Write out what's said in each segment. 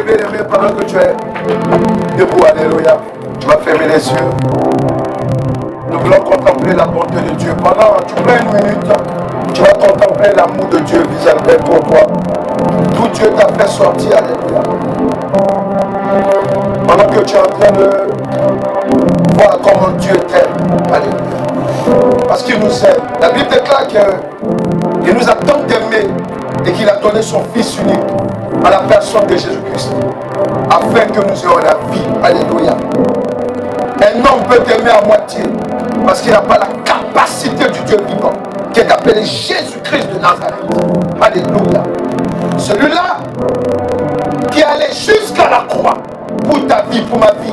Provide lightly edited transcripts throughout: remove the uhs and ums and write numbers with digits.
bien-aimé, pendant que tu es debout, alléluia, tu vas fermer les yeux. Nous voulons contempler la bonté de Dieu. Pendant, tu prends une minute, tu vas contempler l'amour de Dieu vis-à-vis pour toi. D'où Dieu t'a fait sortir, alléluia. Pendant que tu es en train de voir comment Dieu t'aime, alléluia. Parce qu'il nous aime. La Bible déclare qu'il nous a tant aimés et qu'il a donné son Fils unique à la personne de Jésus-Christ, afin que nous ayons la vie, alléluia. Un homme peut t'aimer à moitié parce qu'il n'a pas la capacité du Dieu vivant, qui est appelé Jésus-Christ de Nazareth. Alléluia. Celui-là qui est allé jusqu'à la croix pour ta vie, pour ma vie.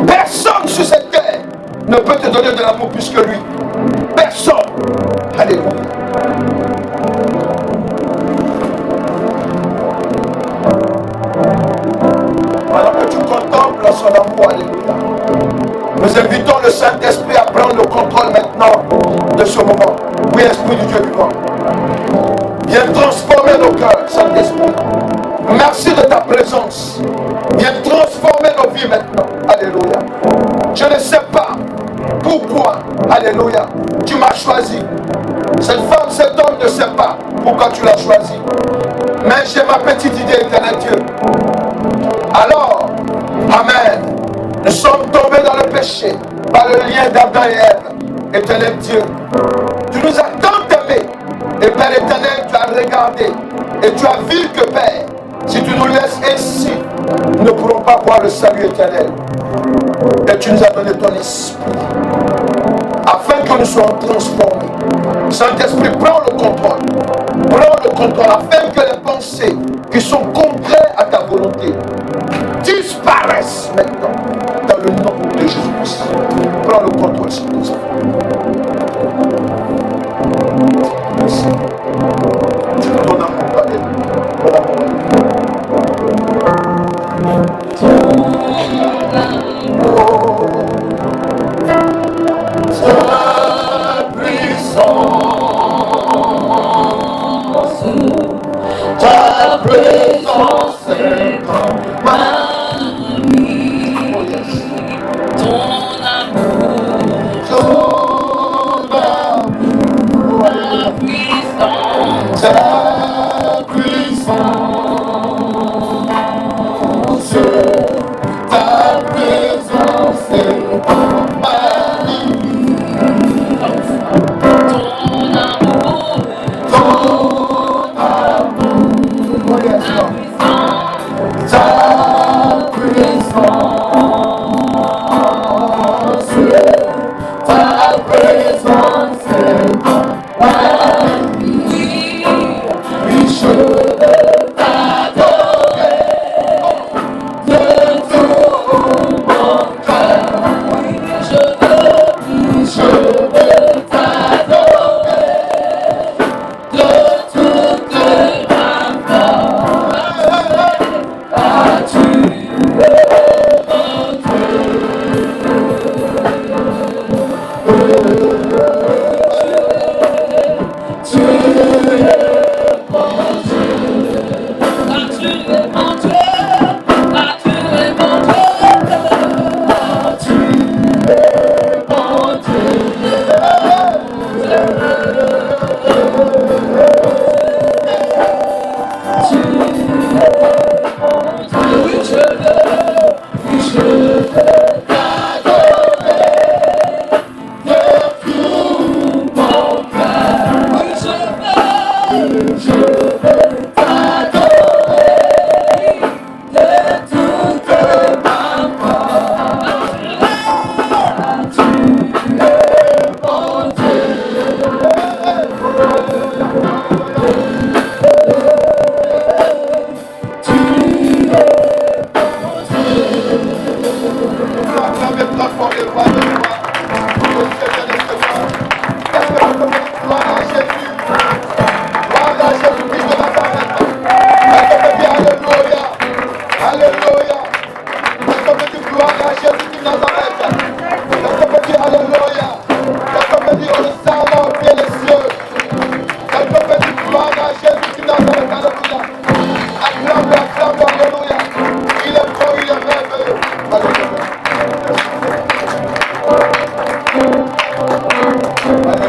Personne sur cette terre ne peut te donner de l'amour plus que lui. Personne. Alléluia. Pendant que tu contemples son amour, alléluia. Nous invitons le Saint-Esprit à prendre le contrôle maintenant de ce moment. Oui, Esprit du Dieu vivant. Viens transformer nos cœurs, Saint-Esprit. Merci de ta présence. Viens transformer nos vies maintenant. Alléluia. Je ne sais pas pourquoi, alléluia, tu m'as choisi. Cette femme, cet homme ne sait pas pourquoi tu l'as choisi. Mais j'ai ma petite idée, éternel Dieu. Alors, amen. Nous sommes tombés dans le péché par le lien d'Adam et Ève. Éternel Dieu, tu nous as tant aimés. Et Père éternel, tu as regardé. Et tu as vu que, Père, si tu nous laisses ainsi, nous ne pourrons pas voir le salut éternel. Et tu nous as donné ton esprit, afin que nous soyons transformés. Saint-Esprit, prends le contrôle. Prends le contrôle, afin que les pensées qui sont contraires à ta volonté disparaissent maintenant, dans le nom de Jésus-Christ. Prends le contrôle, Saint-Esprit. Merci. Ton amour, ton amour. Ta présence est comme ma vie. Ton amour, ta puissance, ta puissance, ta présence est comme ma vie. Ton amour, ta puissance, ta présence est ma vie. Oui, je veux t'adorer de tout mon cœur. Oui, je veux t'adorer de toute ma force. Tu es mon Acclame-le, acclame-le.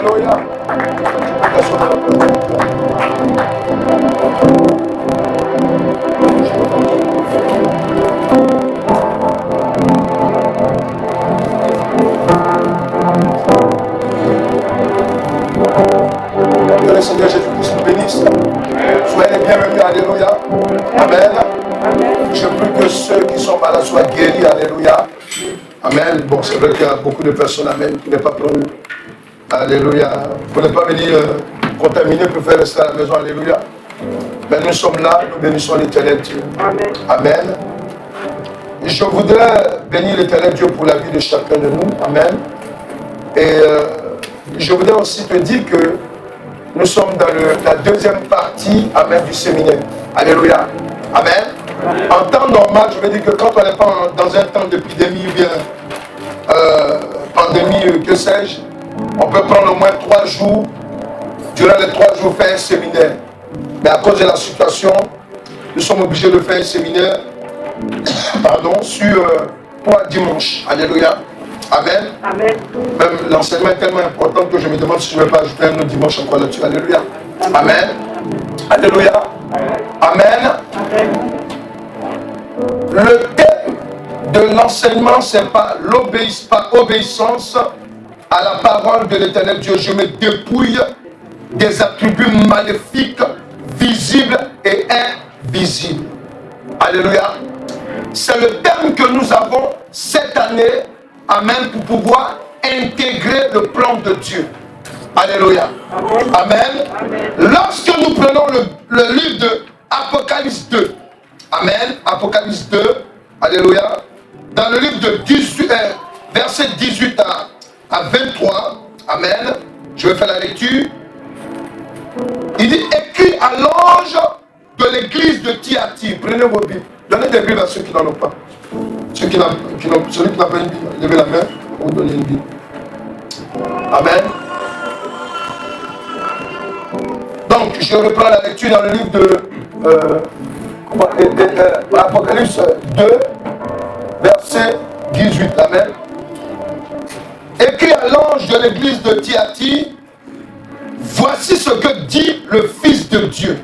Alléluia. Que le Seigneur Jésus-Christ nous bénisse. Soyez les bienvenus. Alléluia. Amen. Je prie que ceux qui sont malades soient guéris. Alléluia. Amen. Bon, c'est vrai qu'il y a beaucoup de personnes, amen, qui n'est pas prévu. Alléluia. Vous n'êtes pas venir contaminer pour faire rester à la maison. Alléluia. Mais nous sommes là, nous bénissons l'Éternel Dieu. Amen. Amen. Je voudrais bénir l'Éternel Dieu pour la vie de chacun de nous. Amen. Et je voudrais aussi te dire que nous sommes dans la deuxième partie, amen, du séminaire. Alléluia. Amen. En temps normal, je veux dire que quand on n'est pas dans un temps d'épidémie ou bien pandémie, que sais-je, on peut prendre au moins 3 jours, durant les 3 jours, faire un séminaire. Mais à cause de la situation, nous sommes obligés de faire un séminaire sur 3 dimanches. Alléluia. Amen. Amen. Même l'enseignement est tellement important que je me demande si je ne vais pas ajouter un autre dimanche encore là-dessus. Alléluia. Amen. Alléluia. Amen. Amen. Le thème de l'enseignement, c'est pas obéissance à la parole de l'Éternel Dieu. Je me dépouille des attributs maléfiques, visibles et invisibles. Alléluia. C'est le thème que nous avons cette année. Amen, pour pouvoir intégrer le plan de Dieu. Alléluia. Amen. Amen. Amen. Lorsque nous prenons le livre de Apocalypse 2, Amen, Apocalypse 2, Alléluia, dans le livre de 18, verset 18 à 23, Amen, je vais faire la lecture. Il dit, écrit à l'ange de l'église de Thyatire. Prenez vos Bibles. Donnez des Bibles à ceux qui n'en ont pas. Celui qui n'a pas une Bible, levez la main, on vous donne une Bible. Amen. Donc, je reprends la lecture dans le livre de Apocalypse 2, verset 18. Amen. Écrit à l'ange de l'église de Thyatire, voici ce que dit le Fils de Dieu.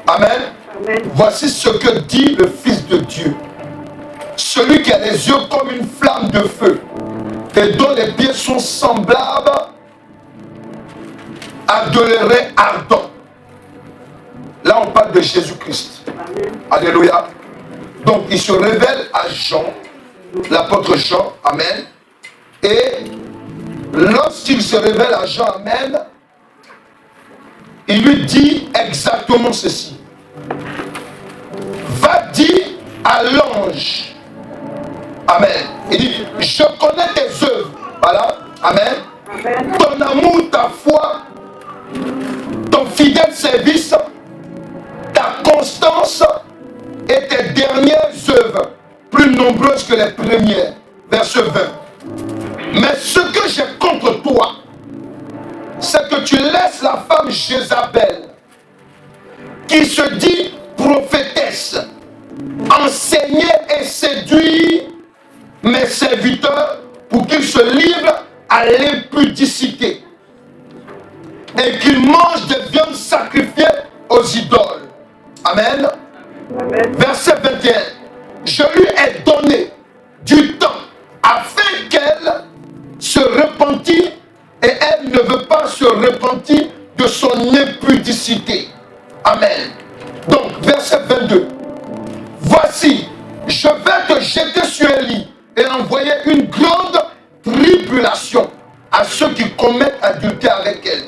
Amen. Amen. Voici ce que dit le Fils de Dieu. Celui qui a les yeux comme une flamme de feu et dont les pieds sont semblables à de l'airain ardent. Là, on parle de Jésus-Christ. Alléluia. Donc, il se révèle à Jean, l'apôtre Jean. Amen. Et lorsqu'il se révèle à Jean, amen, il lui dit exactement ceci. Va dire à l'ange. Amen. Il dit, je connais tes œuvres. Voilà. Amen. Amen. Ton amour, ta foi, ton fidèle service, ta constance et tes dernières œuvres, plus nombreuses que les premières. Verset 20. Mais ce que j'ai contre toi, c'est que tu laisses la femme Jézabel, qui se dit prophétesse, enseigner et séduire mes serviteurs pour qu'ils se livrent à l'impudicité et qu'ils mangent des viandes sacrifiées aux idoles. Amen. Amen. Verset 21. Je lui ai donné du temps afin qu'elle se repentisse et elle ne veut pas se repentir de son impudicité. Amen. Donc, verset 22. Voici, je vais te jeter sur un lit et envoyer une grande tribulation à ceux qui commettent adultère avec elle,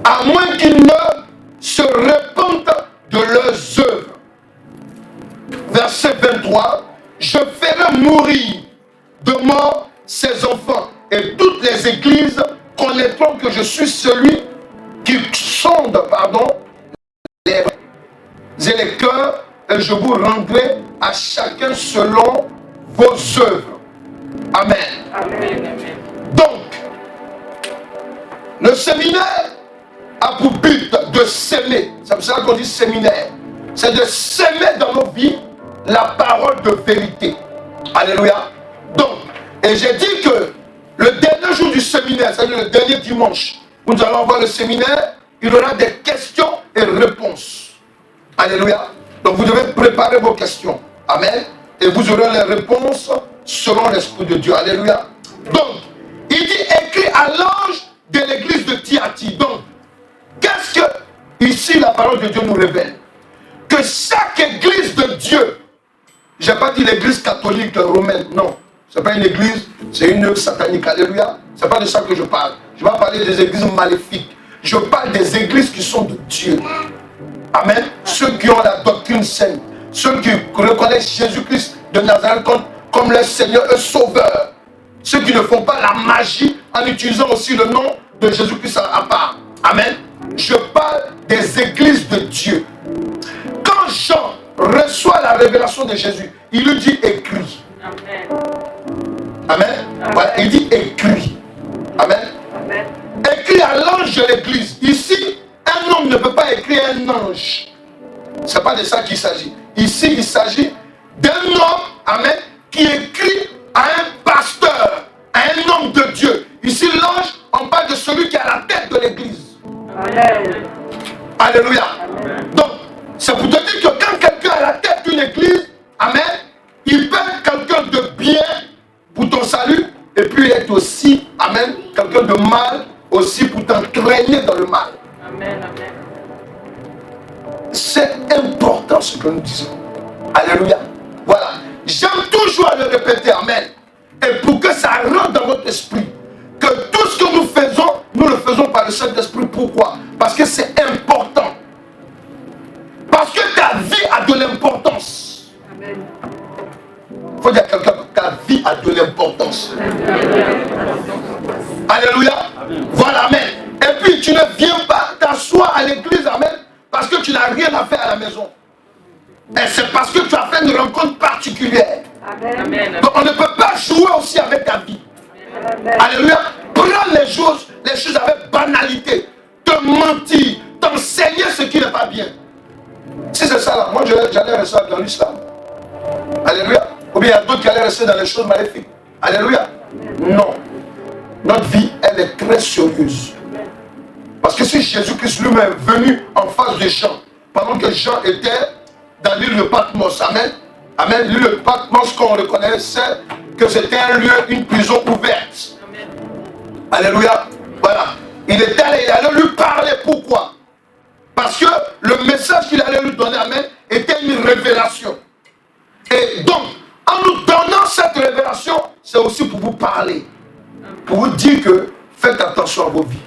à moins qu'ils ne se repentent de leurs œuvres. Verset 23. Je ferai mourir de mort ses enfants et toutes les églises connaîtront que je suis celui qui sonde, les cœurs, et je vous rendrai à chacun selon vos œuvres. Amen. Amen. Donc, le séminaire a pour but de s'aimer. C'est pour ça qu'on dit séminaire. C'est de s'aimer dans nos vies la parole de vérité. Alléluia. Donc, et j'ai dit que le dernier jour du séminaire, c'est-à-dire le dernier dimanche, où nous allons avoir le séminaire, il y aura des questions et réponses. Alléluia. Donc vous devez préparer vos questions. Amen. Et vous aurez les réponses selon l'Esprit de Dieu. Alléluia. Donc, il dit écrit à l'ange de l'église de Thyatire. Donc, qu'est-ce que ici la parole de Dieu nous révèle? Que chaque église de Dieu, je n'ai pas dit l'église catholique romaine, non. Ce n'est pas une église, c'est une œuvre satanique. Alléluia. Ce n'est pas de ça que je parle. Je vais parler des églises maléfiques. Je parle des églises qui sont de Dieu. Amen. Ceux qui ont la doctrine sainte. Ceux qui reconnaissent Jésus-Christ de Nazareth comme leur Seigneur et Sauveur. Ceux qui ne font pas la magie en utilisant aussi le nom de Jésus-Christ à part. Amen. Je parle des églises de Dieu. Quand Jean reçoit la révélation de Jésus, il lui dit écrit. Amen. Amen. Voilà, il dit écrit. Amen. Amen. Écrit à l'ange de l'église. Ici, un homme ne peut pas écrire un ange. Ce n'est pas de ça qu'il s'agit. Ici, il s'agit d'un homme, amen, qui écrit à un pasteur, à un homme de Dieu. Ici, l'ange, on parle de celui qui est à la tête de l'église. Amen. Alléluia. Amen. Donc, c'est pour te dire que quand quelqu'un est à la tête d'une église, amen, il peut être quelqu'un de bien pour ton salut, et puis être aussi, amen, quelqu'un de mal aussi pour t'entraîner dans le mal. Amen, amen. C'est important ce que nous disons. Alléluia. Voilà. J'aime toujours le répéter, amen. Et pour que ça rentre dans votre esprit, que tout ce que nous faisons, nous le faisons par le Saint-Esprit. Pourquoi? Parce que c'est important. Parce que ta vie a de l'importance. Amen. Il faut dire à quelqu'un que ta vie a de l'importance. Alléluia. Amen. Voilà, amen. Et puis tu ne viens pas t'asseoir à l'église, amen, parce que tu n'as rien à faire à la maison. Et c'est parce que tu as fait une rencontre particulière. Amen. Donc on ne peut pas jouer aussi avec ta vie. Amen. Alléluia. Prends les choses avec banalité. Te mentir, t'enseigner ce qui n'est pas bien. Si c'est ça là, moi j'allais rester dans l'islam. Alléluia. Ou bien il y a d'autres qui allaient rester dans les choses maléfiques. Alléluia. Non. Notre vie, elle est très sérieuse. Parce que si Jésus-Christ lui-même est venu en face de Jean, pendant que Jean était dans l'île de Patmos, amen, amen, l'île de Patmos qu'on reconnaissait que c'était un lieu, une prison ouverte. Amen. Alléluia. Voilà. Il était allé, il allait lui parler. Pourquoi? Parce que le message qu'il allait lui donner, amen, était une révélation. Et donc, en nous donnant cette révélation, c'est aussi pour vous parler. Pour vous dire que faites attention à vos vies.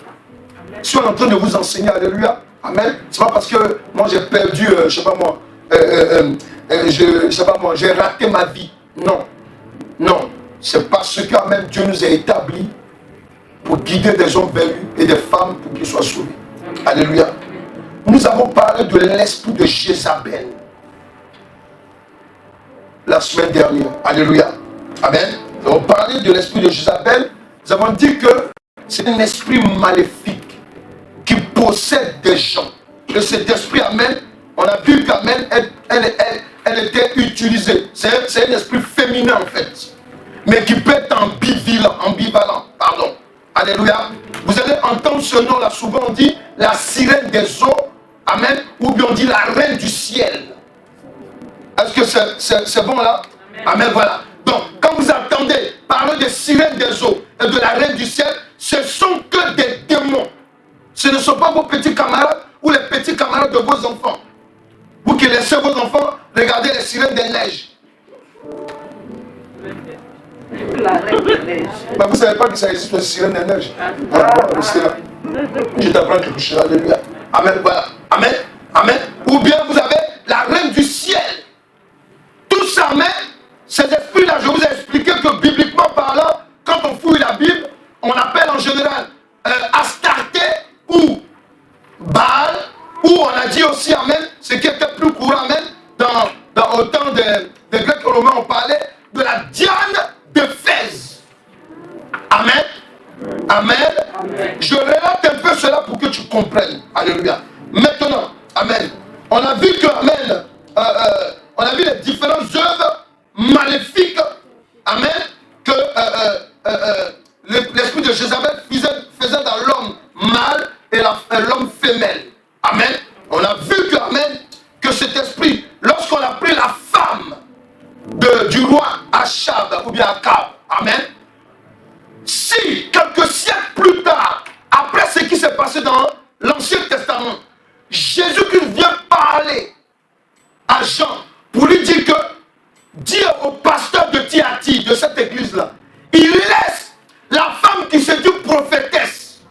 Si on est en train de vous enseigner, alléluia, amen, c'est pas parce que moi j'ai perdu, je sais pas moi, je sais pas moi, j'ai raté ma vie. Non, non, c'est parce que amen, Dieu nous a établis pour guider des hommes vers lui et des femmes pour qu'ils soient sauvés. Alléluia. Nous avons parlé de l'esprit de Jézabel la semaine dernière. Alléluia. Amen. Nous avons parlé de l'esprit de Jézabel. Nous avons dit que c'est un esprit maléfique qui possède des gens. Que cet esprit, amen, on a vu qu'amen, elle était utilisée. C'est un esprit féminin en fait. Mais qui peut être ambivalent. Pardon. Alléluia. Vous allez entendre ce nom-là. Souvent on dit la sirène des eaux. Amen. Ou bien on dit la reine du ciel. Est-ce que c'est bon là? Amen. Amen, voilà. Donc, quand vous entendez parler des sirènes des eaux et de la reine du ciel, ce sont que des démons. Ce ne sont pas vos petits camarades ou les petits camarades de vos enfants. Vous qui laissez vos enfants regarder les sirènes des neiges. La reine des neiges. Mais vous ne savez pas que ça existe, les sirènes des neiges. Alors, restez là. Je t'apprends quelque chose. Alléluia. Amen, voilà. Amen. Amen. Ou bien vous avez la reine du ciel. Tout ça, amen. Ces esprits-là, je vous ai expliqué que bibliquement parlant, quand on fouille la Bible, on appelle en général Astarté ou Baal, ou on a dit aussi, amen, ce qui était plus courant, amen, dans au temps des Grecs et Romains, on parlait de la Diane d'Éphèse. Amen. Amen. Amen. Je relate un peu cela pour que tu comprennes. Alléluia. Maintenant, amen. On a vu que, amen, on a vu les différentes œuvres maléfiques, amen, que l'esprit de mâle et l'homme femelle. Amen. On a vu que, amen, que cet esprit, lorsqu'on a pris la femme du roi Achab ou bien Akab, amen, si quelques siècles plus tard, après ce qui s'est passé dans l'Ancien Testament, Jésus-Christ vient parler à Jean pour lui dire que, dire au pasteur de Thyatire, de cette église-là, il laisse la femme qui se dit prophétesse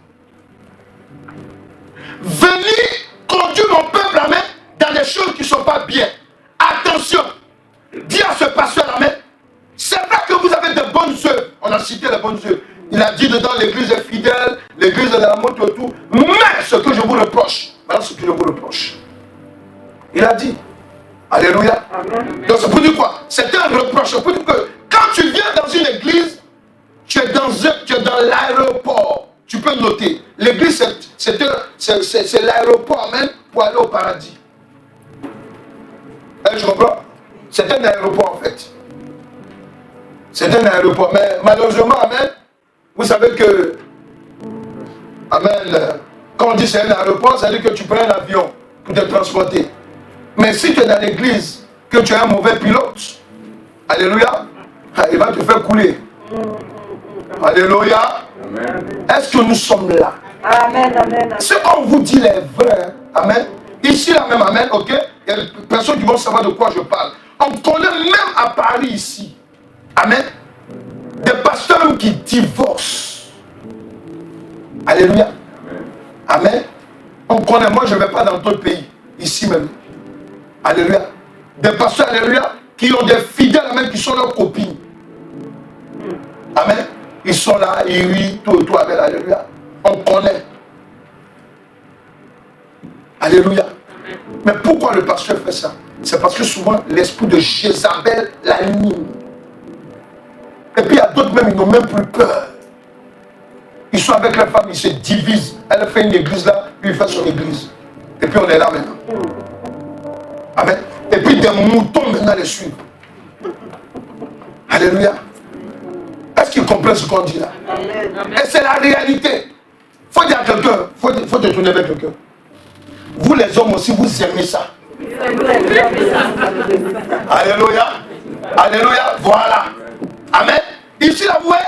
venir conduire mon peuple, amen, dans des choses qui ne sont pas bien. Attention, dis à ce pasteur, amen, c'est vrai que vous avez de bonnes œuvres. On a cité les bonnes œuvres. Il a dit dedans, l'église est fidèle, l'église est de la moto et tout. Mais ce que je vous reproche, voilà ce que je vous reproche. Il a dit, alléluia. Amen. Donc c'est pour dire quoi? C'est un reproche. C'est pour dire que quand tu viens dans une église, tu es dans l'aéroport. Tu peux noter. L'église, c'est l'aéroport même pour aller au paradis. Je comprends? C'est un aéroport en fait. C'est un aéroport. Mais malheureusement, amen, vous savez que, amen, quand on dit c'est un aéroport, ça veut dire que tu prends un avion pour te transporter. Mais si tu es dans l'église, que tu es un mauvais pilote, alléluia, il va te faire couler. Alléluia. Est-ce que nous sommes là? Amen, amen. Ce qu'on vous dit les vrais, amen. Ici là même, amen, ok? Il y a des personnes qui vont savoir de quoi je parle. On connaît même à Paris ici, amen, des pasteurs qui divorcent. Alléluia. Amen. On connaît, moi je ne vais pas dans d'autres pays, ici même. Alléluia. Des pasteurs, alléluia, qui ont des fidèles, amen, qui sont leurs copines. Amen. Ils sont là, ils rient, tout, amen, alléluia. On connaît. Alléluia. Mais pourquoi le pasteur fait ça? C'est parce que souvent, l'esprit de Jézabel l'anime. Et puis il y a d'autres même, ils n'ont même plus peur. Ils sont avec les femmes, ils se divisent. Elle fait une église là, lui il fait son église. Et puis on est là maintenant. Amen. Et puis des moutons maintenant les suivent. Alléluia. Est-ce qu'ils comprennent ce qu'on dit là? Amen. Et c'est la réalité. Il faut dire à quelqu'un, il faut te tourner avec quelqu'un. Vous les hommes aussi, vous aimez ça. Alléluia. Alléluia. Voilà. Amen. Ici là, vous voyez,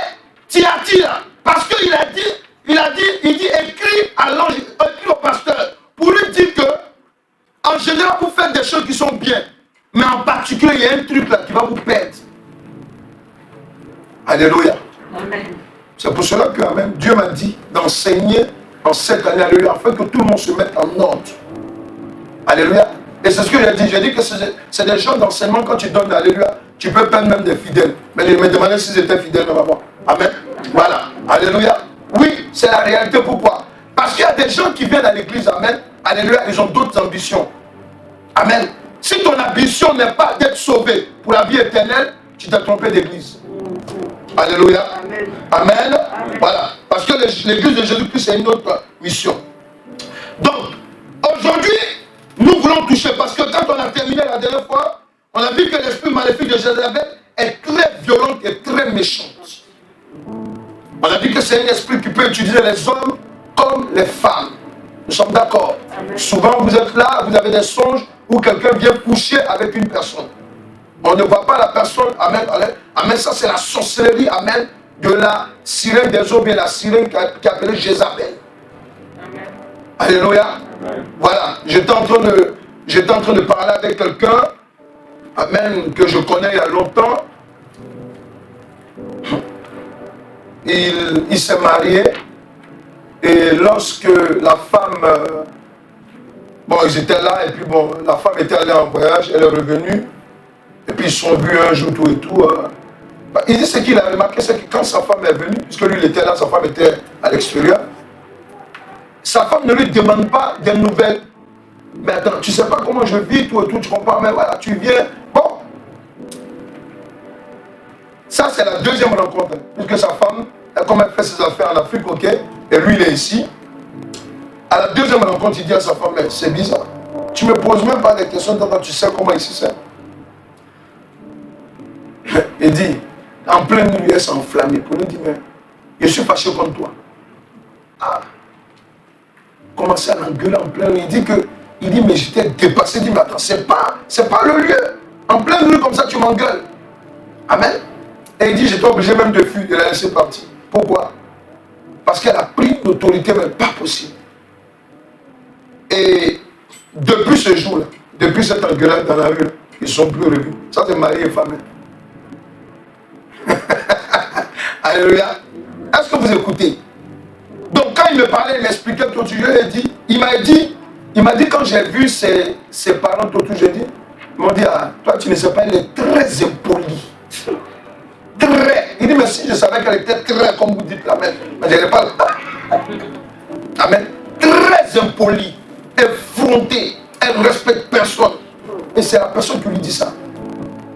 Thyatire, parce qu'il a dit, il dit, écrit à l'ange, écrit au pasteur, pour lui dire que, en général, vous faites des choses qui sont bien, mais en particulier, il y a un truc là qui va vous perdre. Alléluia. Amen. C'est pour cela que, amen, Dieu m'a dit d'enseigner en cette année, alléluia, afin que tout le monde se mette en ordre. Alléluia. Et c'est ce que j'ai dit. J'ai dit que c'est des gens d'enseignement, quand tu donnes, alléluia, tu peux perdre même des fidèles. Mais ils me demandaient s'ils étaient fidèles, on va voir. Amen. Voilà. Alléluia. Oui, c'est la réalité. Pourquoi? Parce qu'il y a des gens qui viennent à l'église, amen. Alléluia, ils ont d'autres ambitions. Amen. Si ton ambition n'est pas d'être sauvé pour la vie éternelle, tu t'es trompé d'église. Alléluia. Amen. Amen. Amen. Voilà. Parce que l'église de Jésus-Christ, c'est une autre mission. Donc, aujourd'hui, nous voulons toucher, parce que quand on a terminé la dernière fois, on a vu que l'esprit maléfique de Jézabel est très violente et très méchante. On a dit que c'est un esprit qui peut utiliser les hommes comme les femmes. Nous sommes d'accord. Souvent, vous êtes là, vous avez des songes où quelqu'un vient coucher avec une personne. On ne voit pas la personne, amen, amen, ça c'est la sorcellerie, amen, de la sirène des eaux, bien la sirène qui est appelée Jézabel. Amen. Alléluia. Amen. Voilà, j'étais en train de parler avec quelqu'un, amen, que je connais il y a longtemps. Il s'est marié, et lorsque la femme, bon, ils étaient là, et puis bon, la femme était allée en voyage, elle est revenue. Et puis ils sont vus un jour, tout et tout. Il dit ce qu'il a remarqué, c'est que quand sa femme est venue, puisque lui il était là, sa femme était à l'extérieur, sa femme ne lui demande pas des nouvelles. Mais attends, tu ne sais pas comment je vis, tout et tout, tu comprends, mais voilà, tu viens. Bon. Ça, c'est la deuxième rencontre. Puisque sa femme, comme elle fait ses affaires en Afrique, ok, et lui il est ici. À la deuxième rencontre, il dit à sa femme, mais c'est bizarre. Tu ne me poses même pas des questions, donc tu sais comment ici c'est. Il dit, en pleine nuit, elle s'est enflammée pour lui dire, mais je suis fâché contre toi. Ah. commencé à l'engueuler en plein rue. Il dit, mais j'étais dépassé. Il dit, mais attends, c'est pas le lieu. En plein rue, comme ça, tu m'engueules. Amen. Et il dit, j'étais obligé même de fuir, de la laisser partir. Pourquoi? Parce qu'elle a pris l'autorité, mais pas possible. Et depuis ce jour-là, depuis cette engueulade dans la rue, ils ne sont plus revus. Ça, c'est mari et femme. Alléluia. Est-ce que vous écoutez? Donc, quand il me parlait, il m'expliquait tout, il m'a dit, quand j'ai vu ses parents, tout, j'ai dit, ils m'ont dit, ah, toi, tu ne sais pas, elle est très impolie. Très. Il dit, mais si je savais qu'elle était très, comme vous dites, amen. Mais je n'allais pas là. Amen. Très impolie, effrontée, elle ne respecte personne. Et c'est la personne qui lui dit ça.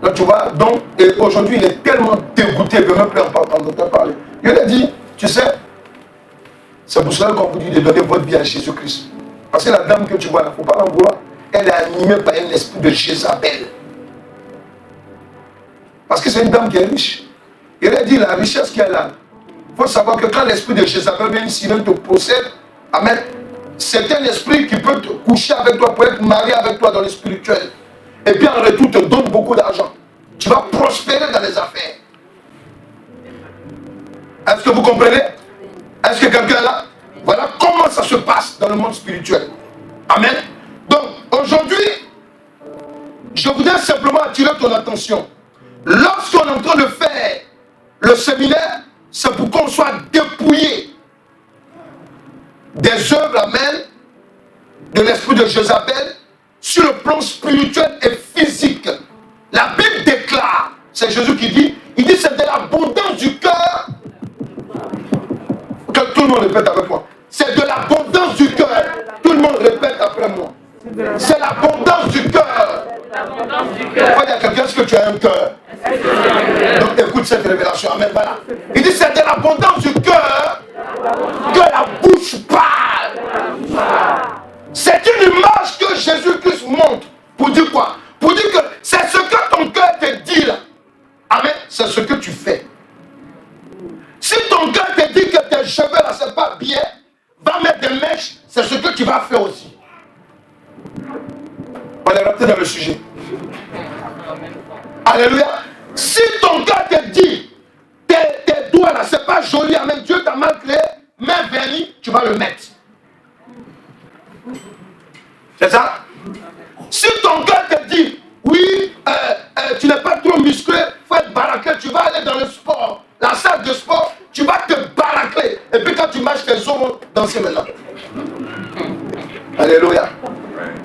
Donc, tu vois, donc, et aujourd'hui, il est tellement dégoûté, il ne veut même plus entendre parler. Il lui a dit, tu sais, c'est pour cela qu'on vous dit de donner votre vie à Jésus-Christ. Parce que la dame que tu vois là, il ne faut pas l'en vouloir, elle est animée par un esprit de Jézabel. Parce que c'est une dame qui est riche. Il a dit la richesse qu'elle a. Il faut savoir que quand l'esprit de Jézabel vient ici, il te possède, amen, c'est un esprit qui peut te coucher avec toi, pour être marié avec toi dans le spirituel. Et puis en retour, te donne beaucoup d'argent. Tu vas prospérer dans les affaires. Est-ce que vous comprenez? Est-ce que quelqu'un est là? Voilà comment ça se passe dans le monde spirituel. Amen. Donc, aujourd'hui, je voudrais simplement attirer ton attention. Lorsqu'on est en train de faire le séminaire, c'est pour qu'on soit dépouillé des œuvres, amen, de l'esprit de Jézabel sur le plan spirituel et physique. La Bible déclare, c'est Jésus qui dit, il dit c'est de l'abondance du cœur. Que tout le monde répète avec moi. C'est de l'abondance du cœur. Tout le monde répète après moi. C'est l'abondance du cœur. Il faut dire à quelqu'un, est-ce que tu as un cœur? Donc écoute cette révélation. Amen. Voilà. Il dit c'est de l'abondance du cœur que la bouche parle. C'est une image que Jésus-Christ montre. Pour dire quoi? Pour dire que c'est ce que ton cœur te dit là. Amen. C'est ce que tu fais. Si ton cœur te dit que tes cheveux là c'est pas bien, va mettre des mèches, c'est ce que tu vas faire aussi. On est rentré dans le sujet. Alléluia. Si ton cœur te dit tes doigts là c'est pas joli, amen, Dieu t'a mal créé, mets vernis, tu vas le mettre. C'est ça? Si ton cœur te dit oui, tu n'es pas trop musclé, faut être baraqué, tu vas aller dans le sport, la salle de sport, tu vas te baracler. Et puis quand tu marches, tes os vont danser maintenant. Alléluia.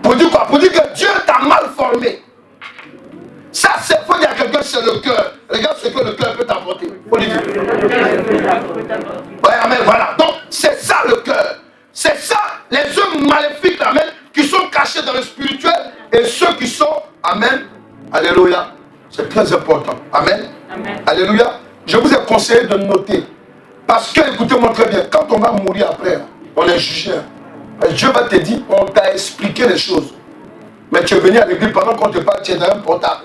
Pour dire quoi? Pour dire que Dieu t'a mal formé. Ça, c'est, faut dire à quelqu'un, c'est le cœur. Regarde ce que le cœur peut t'apporter. Faut lui dire. Ouais, amen, voilà. Donc, c'est ça le cœur. C'est ça, les œuvres maléfiques, amen, qui sont cachés dans le spirituel et ceux qui sont, amen, alléluia. C'est très important. Amen. Amen. Alléluia. Je vous ai conseillé de noter. Parce que, écoutez-moi très bien, quand on va mourir après, on est jugé. Dieu va te dire, on t'a expliqué les choses. Mais tu es venu à l'église pendant qu'on te parle, tu es dans un portable.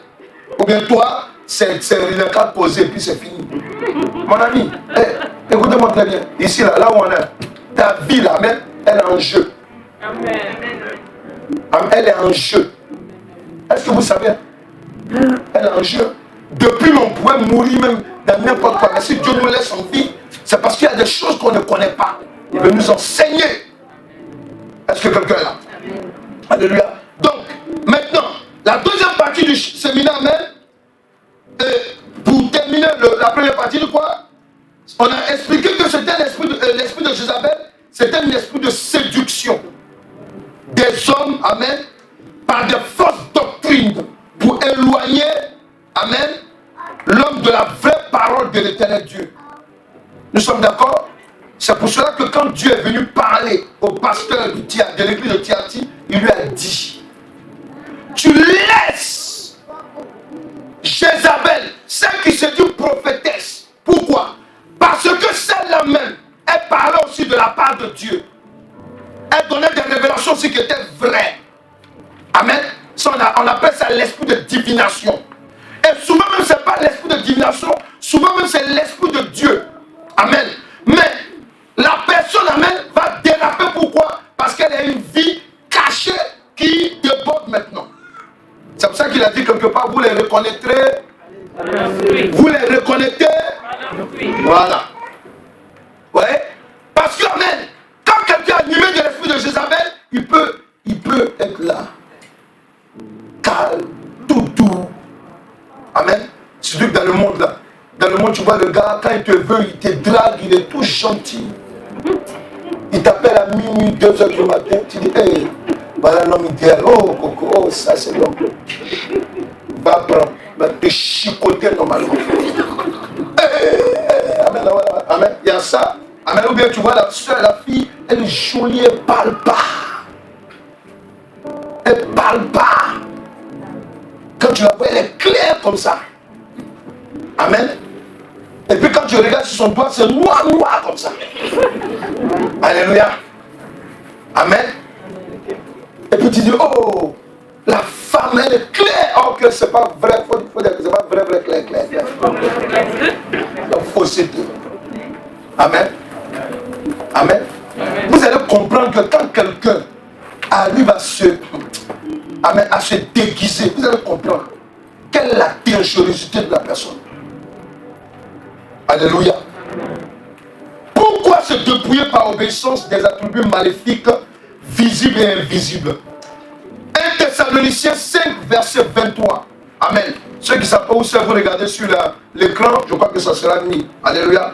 Ou bien toi, c'est une carte posée et puis c'est fini. Mon ami, écoutez-moi très bien. Ici, là où on est, ta vie, là, même, elle est en jeu. Amen. Elle est en jeu. Est-ce que vous savez? Elle est en jeu. Depuis, on pourrait mourir même dans n'importe quoi. Mais si Dieu nous laisse en vie, c'est parce qu'il y a des choses qu'on ne connaît pas. Il veut nous enseigner. Est-ce que quelqu'un est là? Alléluia. Donc, maintenant, la deuxième partie du séminaire même, pour terminer la première partie de quoi? On a expliqué que c'était l'esprit de Jézabel, c'était un esprit de séduction des hommes, amen, par des fausses doctrines pour éloigner, amen, l'homme de la vraie parole de l'éternel Dieu. Nous sommes d'accord? C'est pour cela que quand Dieu est venu parler au pasteur de l'église de Thyatire, il lui a dit, tu laisses Jézabel, celle qui se dit prophétesse. Pourquoi? Parce que celle-là même, elle parlait aussi de la part de Dieu. Elle donnait des révélations aussi qui étaient vraies. Amen. Ça, on appelle ça l'esprit de divination. Et souvent même, ce n'est pas l'esprit de divination, souvent même, c'est l'esprit de Dieu. Amen. Mais la personne, amen, va déraper. Pourquoi? Parce qu'elle est qu'il a dit quelque part, vous les reconnaîtrez. Vous les reconnaîtrez. Voilà. Ouais. Parce que, amen, quand quelqu'un est animé de l'esprit de Jézabel, il peut être là. Calme, tout doux. Amen. C'est lui que dans le monde là. Dans le monde, tu vois le gars, quand il te veut, il te drague, il est tout gentil. Il t'appelle à minuit, 2h du matin, tu dis, hey, voilà l'homme idéal. Oh, Coco, oh, ça c'est l'homme. Va prendre, va te chicoter normalement. Amen, voilà, amen. Il y a ça. Amen. Ou bien tu vois la soeur, la fille, elle est jolie, elle parle pas. Elle parle pas. Quand tu la vois, elle est claire comme ça. Amen. Et puis quand tu regardes sur son doigt, c'est noir, noir comme ça. Alléluia. Amen. Et puis tu dis, oh, la femme, elle est claire. Oh, que c'est pas vrai. Faut dire que c'est pas vrai, clair. Donc, fausseté. Amen. Amen. Vous allez comprendre que quand quelqu'un arrive à se déguiser, vous allez comprendre quelle est la dangerosité de la personne. Alléluia. Pourquoi se dépouiller par obéissance des attributs maléfiques visibles et invisibles? 1 Thessaloniciens 5, verset 23. Amen. Ceux qui savent pas où c'est, vous regardez sur l'écran, je crois que ça sera mis. Alléluia.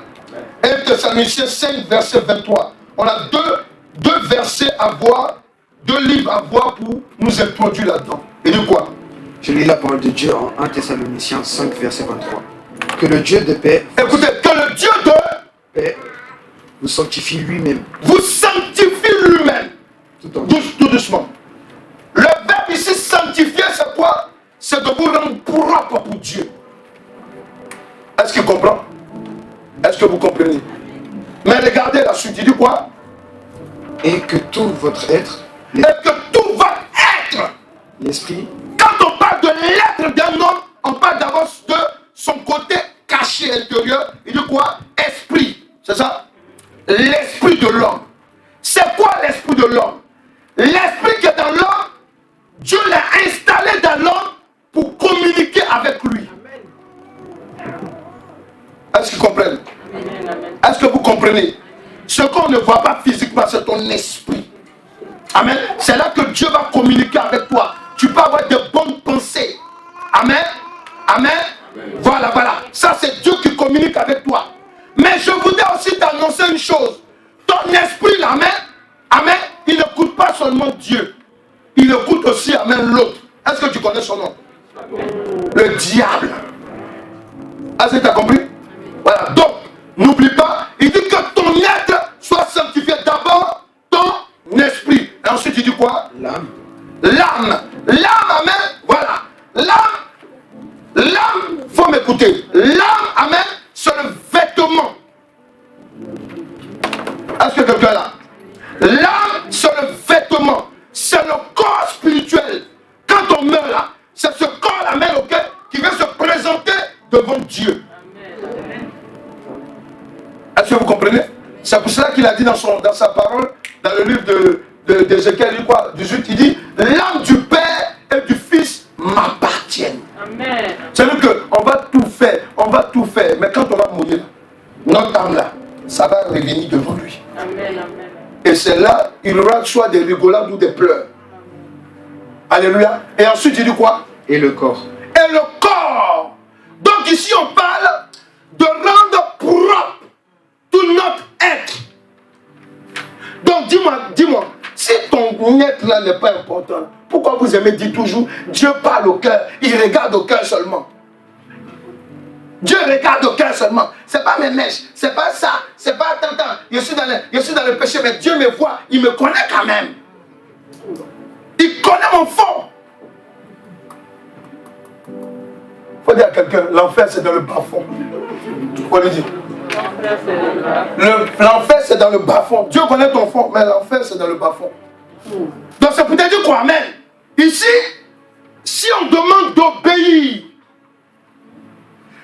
1 Thessaloniciens 5, verset 23. On a deux versets à voir, 2 livres à voir pour nous introduire là-dedans. Et de quoi? Je lis la parole de Dieu en 1 Thessaloniciens 5, verset 23. Que le Dieu de paix, écoutez, que le Dieu de paix vous sanctifie lui-même. Vous sanctifie lui-même. Tout doucement. Le verbe ici, sanctifier, c'est quoi? C'est de vous rendre propre pour Dieu. Est-ce qu'il comprend? Est-ce que vous comprenez? Mais regardez la suite, il dit quoi? Et que tout votre être, et que tout votre être, l'esprit, quand on parle de l'être d'un homme, on parle d'abord de son côté caché intérieur. Il dit quoi? Esprit. C'est ça? L'esprit de l'homme. C'est quoi l'esprit de l'homme? L'esprit qui est dans l'homme, Dieu l'a installé dans l'homme pour communiquer avec lui. Est-ce qu'ils comprennent? Est-ce que vous comprenez? Ce qu'on ne voit pas physiquement, c'est ton esprit. Amen. C'est là que Dieu va communiquer avec toi. Tu peux avoir de bonnes pensées. Amen. Amen. Voilà. Ça, c'est Dieu qui communique avec toi. Mais je voudrais aussi t'annoncer une chose. Ton esprit, amen, amen, il n'écoute pas seulement Dieu. Il écoute aussi, amen, l'autre. Est-ce que tu connais son nom? Le diable. Est-ce que tu as compris? Voilà. Donc, n'oublie pas, il dit que ton être soit sanctifié. D'abord, ton esprit. Et ensuite, il dit quoi? l'âme. L'âme. L'âme, amen. Voilà. L'âme, faut m'écouter. L'âme, amen, c'est le vêtement. Est-ce que quelqu'un est là? L'âme, c'est le vêtement. C'est le corps spirituel. Quand on meurt là, c'est ce corps, amen, ok, qui vient se présenter devant Dieu. Est-ce que vous comprenez? C'est pour cela qu'il a dit dans sa parole, dans le livre d'Ézéchiel, il dit quoi? 18, il dit, l'âme du Père et du Fils m'appartiennent. Amen. C'est-à-dire qu'on va tout faire, mais quand on va mourir, notre âme là, ça va revenir devant lui. Amen. Et c'est là, il y aura soit des rigolades ou des pleurs. Alléluia. Et ensuite, il dit quoi? Et le corps. Et le corps. Donc ici, on parle de rendre propre tout notre être. Donc dis-moi, si ton être là n'est pas important, pourquoi vous aimez dire toujours, Dieu parle au cœur, il regarde au cœur seulement? Dieu regarde au cœur seulement. C'est pas mes mèches, c'est pas ça, c'est pas attends, je suis dans le péché, mais Dieu me voit, il me connaît quand même. Il connaît mon fond. Faut dire à quelqu'un, l'enfer c'est dans le bas fond. Faut lui dire. L'enfer c'est dans le bas fond. Dieu connaît ton fond, mais l'enfer c'est dans le bas fond. Donc c'est pour te dire quoi, amen. Ici, si on demande d'obéir,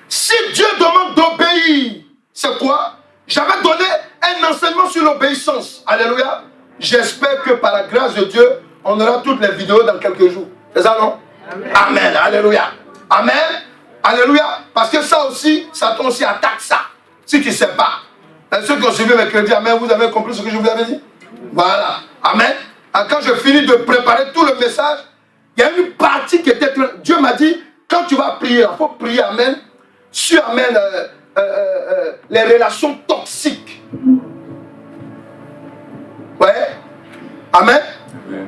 si Dieu demande d'obéir, c'est quoi? J'avais donné un enseignement sur l'obéissance. Alléluia. J'espère que par la grâce de Dieu, on aura toutes les vidéos dans quelques jours. C'est ça, non? Amen. Alléluia. Amen. Alléluia. Parce que ça aussi, Satan aussi attaque ça. Si tu ne sais pas. Et ceux qui ont suivi mercredi, amen, vous avez compris ce que je vous avais dit? Voilà. Amen. Et quand je finis de préparer tout le message, il y a une partie qui était... Dieu m'a dit, quand tu vas prier, il faut prier, amen, sur, amen, les relations toxiques. Ouais. Amen.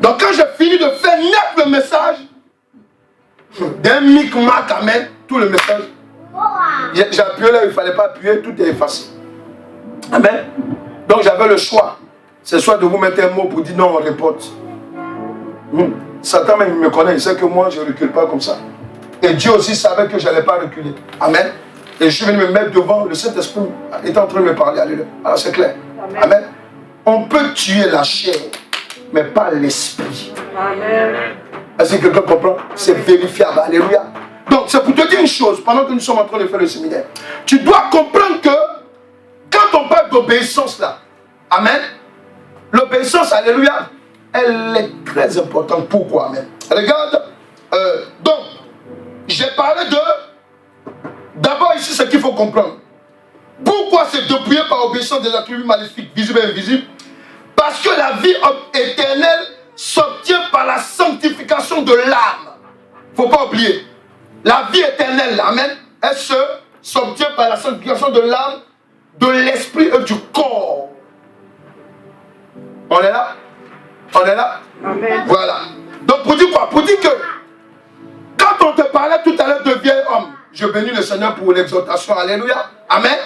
Donc quand j'ai fini de faire naître le message, d'un micmac, amen, tout le message, j'ai appuyé là où il ne fallait pas appuyer, tout est effacé. Amen. Donc j'avais le choix. C'est soit de vous mettre un mot pour dire non, on reporte. Satan même il me connaît, il sait que moi je ne recule pas comme ça. Et Dieu aussi savait que je n'allais pas reculer. Amen. Et je suis venu me mettre devant, le Saint-Esprit est en train de me parler. Alléluia. Alors c'est clair. Amen. On peut tuer la chair, mais pas l'esprit. Amen. Est-ce que quelqu'un comprend? C'est vérifiable. Alléluia. Donc c'est pour te dire une chose, pendant que nous sommes en train de faire le séminaire, tu dois comprendre que quand on parle d'obéissance là, amen, l'obéissance, alléluia, elle est très importante. Pourquoi? Amen. Regarde, donc, j'ai parlé de, d'abord ici ce qu'il faut comprendre. Pourquoi c'est dépouillé par obéissance des attributs maléfiques, visibles et invisibles? Parce que la vie éternelle s'obtient par la sanctification de l'âme. Il ne faut pas oublier. La vie éternelle, amen, elle s'obtient par la sanctification de l'âme, de l'esprit et du corps. On est là? On est là? Amen. Voilà. Donc pour dire quoi? Pour dire que quand on te parlait tout à l'heure de vieil homme, je bénis le Seigneur pour l'exhortation, alléluia, amen.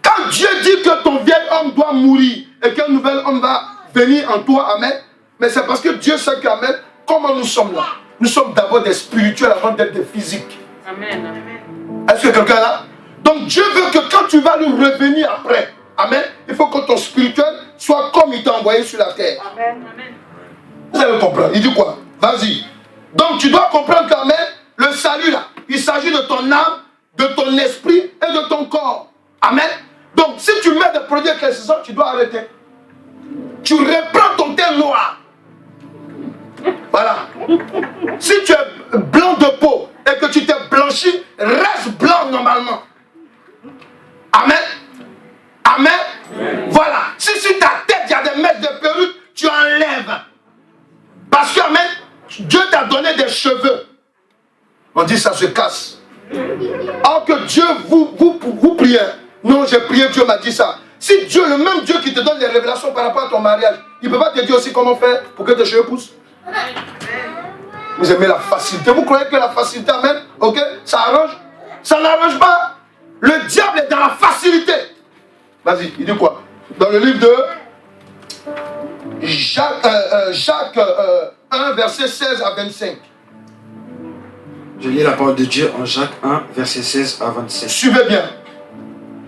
Quand Dieu dit que ton vieil homme doit mourir et qu'un nouvel homme va venir en toi, amen, mais c'est parce que Dieu sait qu'amen, comment nous sommes là? Nous sommes d'abord des spirituels avant d'être des physiques. Amen. Est-ce que quelqu'un est là? Donc Dieu veut que quand tu vas lui revenir après, amen, il faut que ton spirituel soit comme il t'a envoyé sur la terre. Amen. Vous allez comprendre. Il dit quoi? Vas-y. Donc tu dois comprendre qu'amen, le salut là, il s'agit de ton âme, de ton esprit et de ton corps. Amen. Donc si tu mets des produits éclaircissants, tu dois arrêter. Tu reprends ton teint noir. Voilà. Si tu es blanc de peau et que tu t'es blanchi, reste blanc normalement. Amen. Amen. Amen. Voilà. Si sur ta tête il y a des mèches de perruque, tu enlèves. Parce que, amen, Dieu t'a donné des cheveux. On dit ça se casse. Or que Dieu vous priez. Non, j'ai prié, Dieu m'a dit ça. Si Dieu, le même Dieu qui te donne les révélations par rapport à ton mariage, il ne peut pas te dire aussi comment faire pour que tes cheveux poussent. Vous aimez la facilité. Vous croyez que la facilité, amen, ok, ça arrange? Ça n'arrange pas. Le diable est dans la facilité. Vas-y, il dit quoi? Dans le livre de Jacques 1, verset 16 à 25. Je lis la parole de Dieu en Jacques 1, verset 16 à 25. Suivez bien.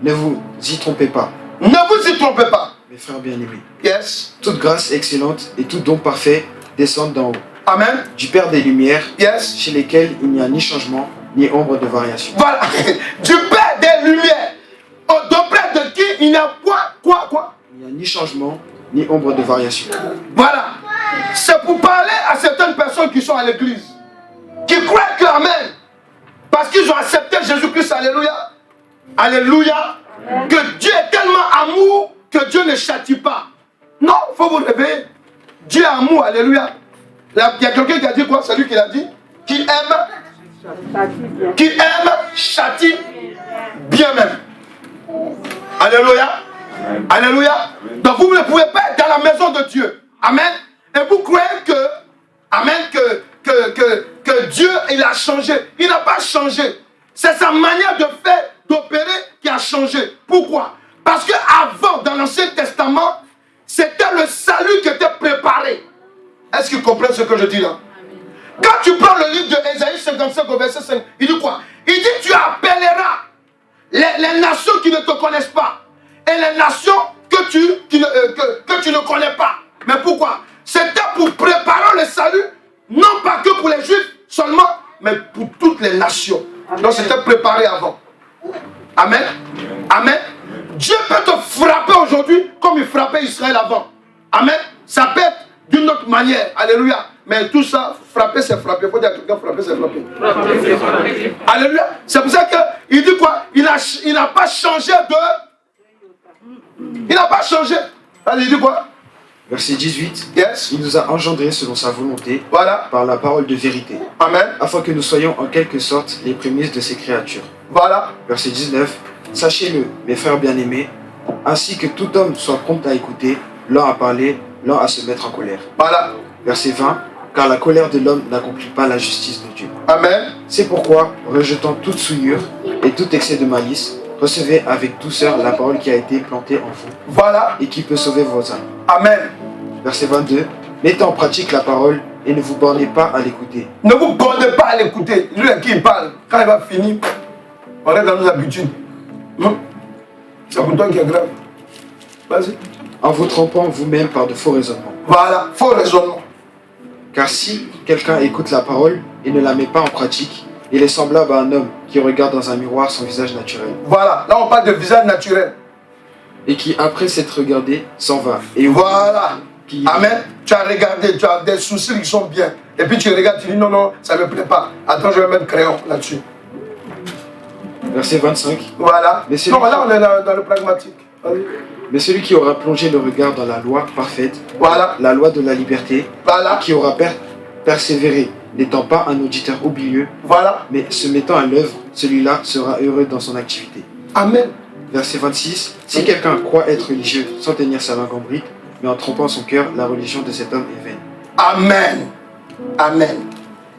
Ne vous y trompez pas. Ne vous y trompez pas. Mes frères bien-aimés. Yes. Toute grâce excellente et tout don parfait descendent d'en haut. Amen. Du Père des Lumières. Yes. Chez lesquels il n'y a ni changement, ni ombre de variation. Voilà. Du Père des Lumières. D'auprès de qui il n'y a quoi? Il n'y a ni changement, ni ombre de variation. Voilà. C'est pour parler à certaines personnes qui sont à l'église. Qui croient que, amen, parce qu'ils ont accepté Jésus-Christ, alléluia. Alléluia. Que Dieu est tellement amour que Dieu ne châtie pas. Non, il faut vous réveiller. Dieu est amour, alléluia. Il y a quelqu'un qui a dit quoi? C'est lui qui l'a dit. Qui aime, châtie bien même. Alléluia. Alléluia. Donc vous ne pouvez pas être dans la maison de Dieu. Amen. Et vous croyez que, amen, que Dieu, il a changé. Il n'a pas changé. C'est sa manière de faire, d'opérer qui a changé. Pourquoi? Parce qu'avant, dans l'Ancien Testament, c'était le salut qui était préparé. Est-ce que vous comprenez ce que je dis là? Quand tu prends le livre de Ésaïe 55 au verset 5, il dit quoi? Il dit tu appelleras les nations qui ne te connaissent pas et les nations que tu ne connais pas. Mais pourquoi? C'était pour préparer le salut, non pas que pour les Juifs seulement, mais pour toutes les nations. Amen. Donc c'était préparé avant. Amen. Amen. Dieu peut te frapper aujourd'hui comme il frappait Israël avant. Amen. Ça peut être d'une autre manière. Alléluia. mais tout ça, frapper, c'est frapper. Il faut dire à quelqu'un, frapper, c'est frapper. Alléluia. C'est pour ça qu'il dit quoi? Il n'a pas changé de... Il n'a pas changé. Allez, il dit quoi? Verset 18. Yes. Il nous a engendrés selon sa volonté, Voilà. par la parole de vérité, Amen. afin que nous soyons en quelque sorte les prémices de ses créatures. Voilà. Verset 19. Sachez-le, mes frères bien-aimés, ainsi que tout homme soit prompt à écouter, l'un à parler, l'un à se mettre en colère. Voilà. Verset 20. Car la colère de l'homme n'accomplit pas la justice de Dieu. Amen. C'est pourquoi, rejetant toute souillure et tout excès de malice, recevez avec douceur la parole qui a été plantée en vous Voilà. et qui peut sauver vos âmes. Amen. Verset 22. Mettez en pratique la parole et ne vous bornez pas à l'écouter. Ne vous bornez pas à l'écouter. Lui à qui il parle, quand il va finir, on reste dans nos habitudes. C'est pour toi qui est grave. Vas-y. En vous trompant vous-même par de faux raisonnements. Voilà, faux raisonnement. Car si quelqu'un écoute la parole et ne la met pas en pratique, il est semblable à un homme qui regarde dans un miroir son visage naturel Voilà, là on parle de visage naturel. et qui, après s'être regardé, s'en va. Et Voilà. qui... Amen. Tu as regardé, tu as des soucis qui sont bien. Et puis tu regardes, tu dis non, non, ça ne me plaît pas. Attends, je vais mettre crayon là-dessus. Verset 25. Voilà. Mais c'est Non, lui- là on est dans le pragmatique. Vas-y. Mais celui qui aura plongé le regard dans la loi parfaite, Voilà. la loi de la liberté, Voilà. qui aura persévéré, n'étant pas un auditeur oublieux, Voilà. mais se mettant à l'œuvre, celui-là sera heureux dans son activité. Amen. Verset 26. Si quelqu'un croit être religieux sans tenir sa langue en bride, mais en trompant son cœur, la religion de cet homme est vaine. Amen. Amen.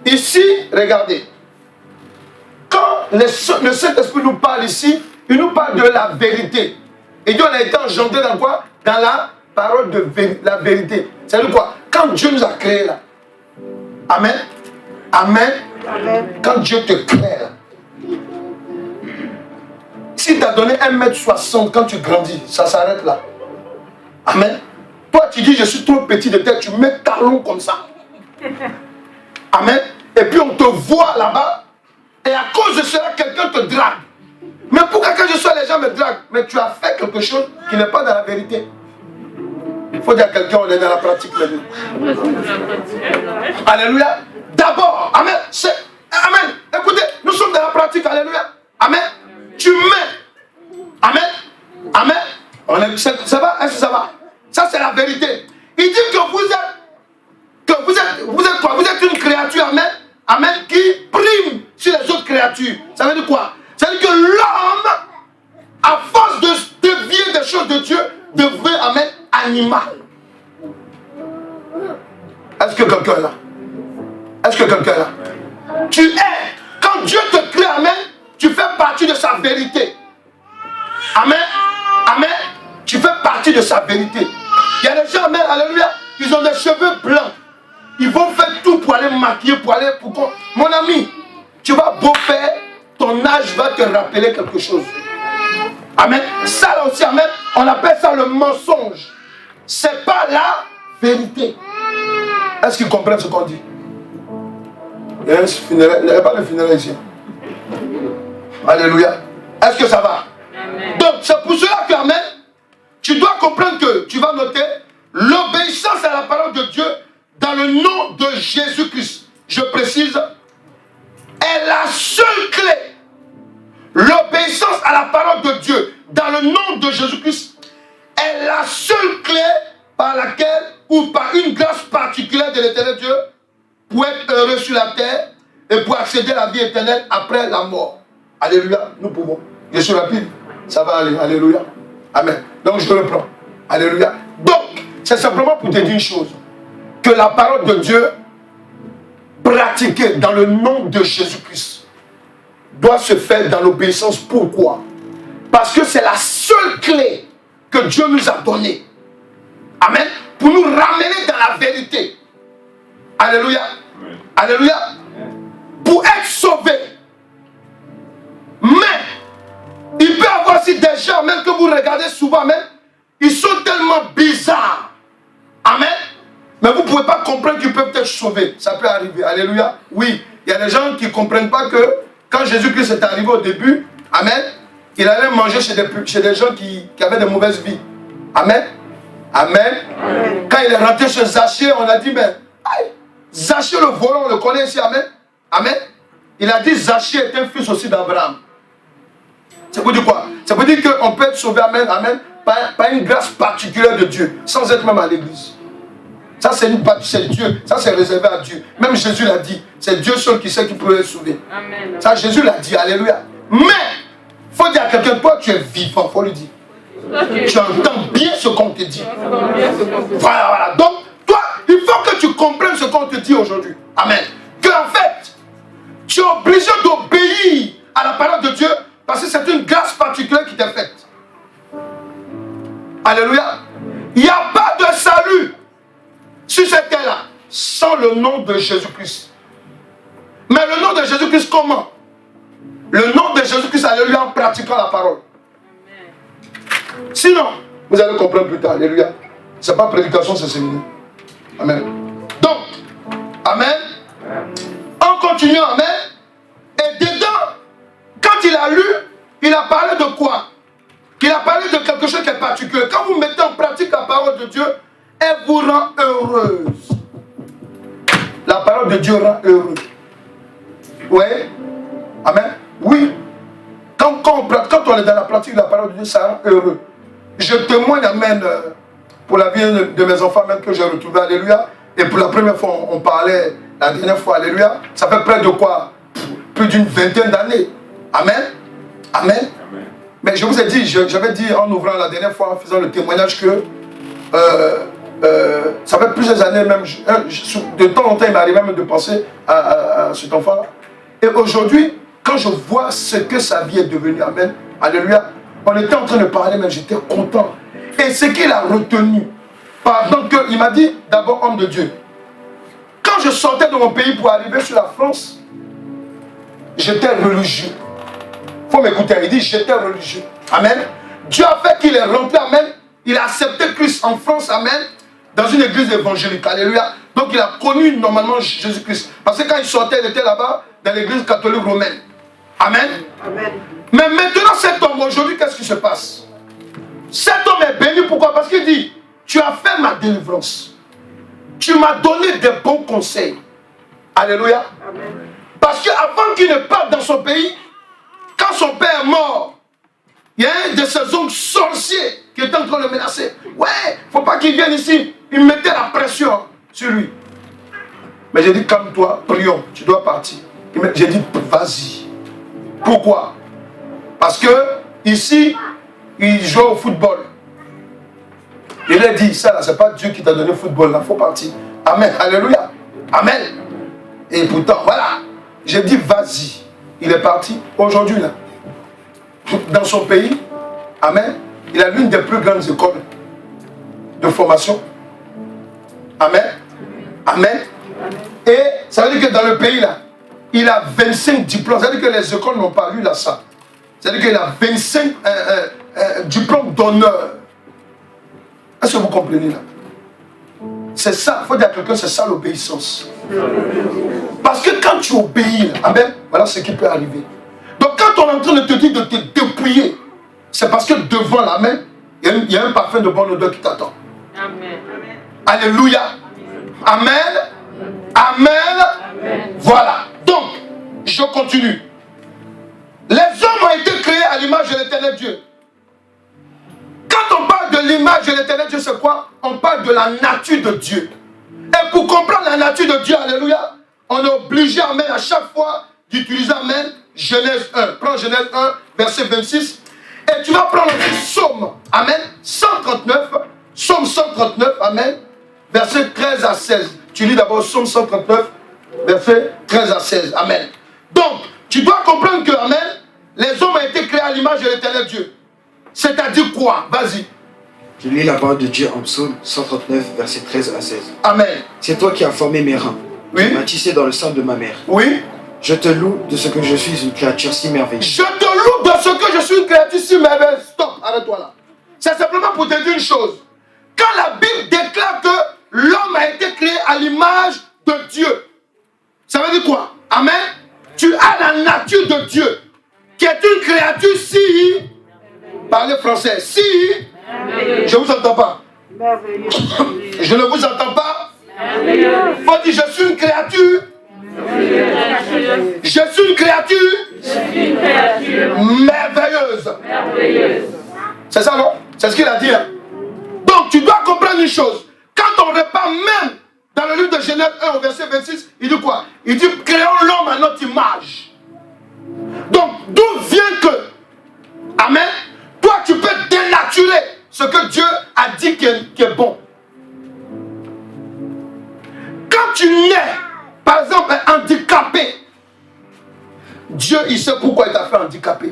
Ici, regardez. Quand le Saint-Esprit nous parle ici, il nous parle de la vérité. Et Dieu, on a été engendré dans quoi? Dans la parole de la vérité. C'est-à-dire quoi? Quand Dieu nous a créés là. Amen. Amen. Amen. Quand Dieu te crée là. Si tu as donné 1m60 quand tu grandis, ça s'arrête là. Amen. Toi, tu dis, je suis trop petit de tête, tu mets talon comme ça. Amen. Et puis on te voit là-bas, et à cause de cela, quelqu'un te drague. Mais pourquoi quand je sois, les gens me draguent? Mais tu as fait quelque chose qui n'est pas dans la vérité. Il faut dire à quelqu'un, on est dans la pratique maintenant. Alléluia. D'abord, amen. Amen. Écoutez, nous sommes dans la pratique, alléluia. Amen. Tu mets. Amen. Amen. Ça va? Est-ce que ça va? Ça, c'est la vérité. Il dit que vous êtes quoi? Vous êtes une créature, amen. Amen, qui prime sur les autres créatures. Ça veut dire quoi? Ça veut dire que l'homme, à force de dévier des choses de Dieu, devient, amen, animal. Est-ce que quelqu'un est là? Est-ce que quelqu'un est là? Tu es. Quand Dieu te crée, amen, tu fais partie de sa vérité. Amen. Amen. Tu fais partie de sa vérité. Il y a des gens, amen, alléluia, ils ont des cheveux blancs. Ils vont faire tout pour aller maquiller, pour aller... Mon ami, tu vas beau faire, ton âge va te rappeler quelque chose. Amen. Ça là aussi, amen, on appelle ça le mensonge. C'est pas la vérité. Est-ce qu'ils comprennent ce qu'on dit? Il n'y a pas de funérailles ici. Alléluia. Est-ce que ça va? Amen. Donc, c'est pour cela que, amen, tu dois comprendre que, tu vas noter, l'obéissance à la parole de Dieu dans le nom de Jésus-Christ, je précise, est la seule clé. L'obéissance à la parole de Dieu dans le nom de Jésus-Christ est la seule clé par laquelle, ou par une grâce particulière de l'Éternel Dieu, pour être heureux sur la terre et pour accéder à la vie éternelle après la mort. Alléluia, nous pouvons. Je suis rapide, ça va aller. Alléluia. Amen. Donc je reprends. Alléluia. Donc, c'est simplement pour te dire une chose. Que la parole de Dieu, pratiquée dans le nom de Jésus-Christ, doit se faire dans l'obéissance. Pourquoi? Parce que c'est la seule clé que Dieu nous a donnée. Amen. Pour nous ramener dans la vérité. Alléluia. Oui. Alléluia. Oui. Pour être sauvé. Mais, il peut y avoir aussi des gens, même que vous regardez souvent, même, ils sont tellement bizarres. Amen. Mais vous ne pouvez pas comprendre qu'ils peuvent être sauvés. Ça peut arriver. Alléluia. Oui. Il y a des gens qui ne comprennent pas que quand Jésus-Christ est arrivé au début, amen, il allait manger chez des gens qui avaient de mauvaises vies. Amen. Amen. Amen. Quand il est rentré chez Zachée, on a dit, mais, aïe, Zachée le volant, on le connaît ici, amen. Amen. Il a dit Zachée est un fils aussi d'Abraham. Ça veut dire quoi? Ça veut dire qu'on peut être sauvé, amen, amen, par une grâce particulière de Dieu, sans être même à l'église. Ça c'est Dieu, ça c'est réservé à Dieu. Même Jésus l'a dit, c'est Dieu seul qui sait qui peut être sauvé. Amen. Ça Jésus l'a dit, alléluia. Mais, il faut dire à quelqu'un, toi tu es vivant, il faut lui dire. Tu entends bien ce qu'on te dit. Voilà, voilà. Donc, toi, il faut que tu comprennes ce qu'on te dit aujourd'hui. Amen. Que en fait, tu es obligé d'obéir à la parole de Dieu parce que c'est une grâce particulière qui t'est faite. Alléluia. Il n'y a pas de salut sur cette terre-là sans le nom de Jésus-Christ. Mais le nom de Jésus-Christ comment? Le nom de Jésus-Christ, alléluia, en pratiquant la parole. Sinon, vous allez comprendre plus tard, alléluia. Ce n'est pas prédication, c'est séminaire. Amen. Donc, amen. En continuant, amen. Et dedans, quand il a lu, il a parlé de quoi? Il a parlé de quelque chose qui est particulier. Quand vous mettez en pratique la parole de Dieu, elle vous rend heureuse. La parole de Dieu rend heureux. Oui. Amen. Oui. Quand on est dans la pratique de la parole de Dieu, ça rend heureux. Je témoigne, amen, pour la vie de mes enfants, même que j'ai retrouvé, alléluia. Et pour la première fois, on parlait, la dernière fois, alléluia. Ça fait près de quoi? Plus d'une vingtaine d'années. Amen. Amen. Amen. Mais je vous ai dit, j'avais dit en ouvrant la dernière fois, en faisant le témoignage que ça fait plusieurs années même, de temps en temps, il m'arrivait même de penser à cet enfant-là. Et aujourd'hui, quand je vois ce que sa vie est devenue, amen, alléluia, on était en train de parler, mais j'étais content. Et ce qu'il a retenu, pendant que, il m'a dit, d'abord homme de Dieu, quand je sortais de mon pays pour arriver sur la France, j'étais religieux. Il faut m'écouter, il dit, j'étais religieux. Amen. Dieu a fait qu'il est rentré, amen. Il a accepté Christ en France, amen, dans une église évangélique, alléluia. Donc il a connu normalement Jésus-Christ. Parce que quand il sortait, il était là-bas, dans l'église catholique romaine. Amen. Amen. Mais maintenant, cet homme, aujourd'hui, qu'est-ce qui se passe? Cet homme est béni, pourquoi? Parce qu'il dit, tu as fait ma délivrance. Tu m'as donné des bons conseils. Alléluia. Amen. Parce qu'avant qu'il ne parte dans son pays, quand son père est mort, il y a un de ses oncles sorciers qui était en train de le menacer. Ouais, il ne faut pas qu'il vienne ici. Il mettait la pression sur lui. Mais j'ai dit, calme-toi, prions, tu dois partir. J'ai dit, vas-y. Pourquoi? Parce que ici, il joue au football. Il a dit, ça là, c'est pas Dieu qui t'a donné le football, là, il faut partir. Amen, alléluia. Amen. Et pourtant, voilà, j'ai dit, vas-y. Il est parti aujourd'hui, là. Dans son pays, amen, il a l'une des plus grandes écoles de formation. Amen. Amen. Et ça veut dire que dans le pays, là, il a 25 diplômes. Ça veut dire que les écoles n'ont pas lu là ça. Ça veut dire qu'il a 25 diplômes d'honneur. Est-ce que vous comprenez là? C'est ça, il faut dire à quelqu'un, c'est ça l'obéissance. Parce que quand tu obéis, là, amen, voilà ce qui peut arriver. Donc quand on est en train de te dire de te dépouiller, c'est parce que devant la main, il y a un parfum de bonne odeur qui t'attend. Amen. Alléluia. Amen. Amen. Amen. Voilà. Donc, je continue. Les hommes ont été créés à l'image de l'Éternel Dieu. Quand on parle de l'image de l'Éternel Dieu, c'est quoi? On parle de la nature de Dieu. Et pour comprendre la nature de Dieu, alléluia, on est obligé, amen, à chaque fois d'utiliser, amen, Genèse 1. Prends Genèse 1, verset 26. Et tu vas prendre le psaume, amen, 139, psaume 139, amen, verset 13 à 16. Tu lis d'abord psaume 139, verset 13 à 16, amen. Donc, tu dois comprendre que, amen, les hommes ont été créés à l'image de l'Éternel Dieu. C'est-à-dire quoi? Vas-y. Je lis la parole de Dieu en psaume 139, verset 13 à 16. Amen. C'est toi qui as formé mes reins. Oui. Tu m'as tissé dans le sein de ma mère. Oui. Je te loue de ce que je suis une créature si merveilleuse. Je te loue de ce que je suis une créature si merveilleuse. Stop, arrête-toi là. C'est simplement pour te dire une chose. Quand la Bible déclare que l'homme a été créé à l'image de Dieu, ça veut dire quoi? Amen. Tu as la nature de Dieu, qui est une créature si... Parlez français. Si... Je ne vous entends pas. Je ne vous entends pas. Faut dire, je suis une créature Je suis une créature merveilleuse. C'est ça, non? C'est ce qu'il a dit. Hein? Donc, tu dois comprendre une chose. Quand on repart même dans le livre de Genèse 1 au verset 26, il dit quoi? Il dit, créons l'homme à notre image. Donc, d'où vient que, amen, toi, tu peux dénaturer ce que Dieu a dit qui est bon. Quand tu nais, par exemple, handicapé, Dieu, il sait pourquoi il t'a fait handicapé.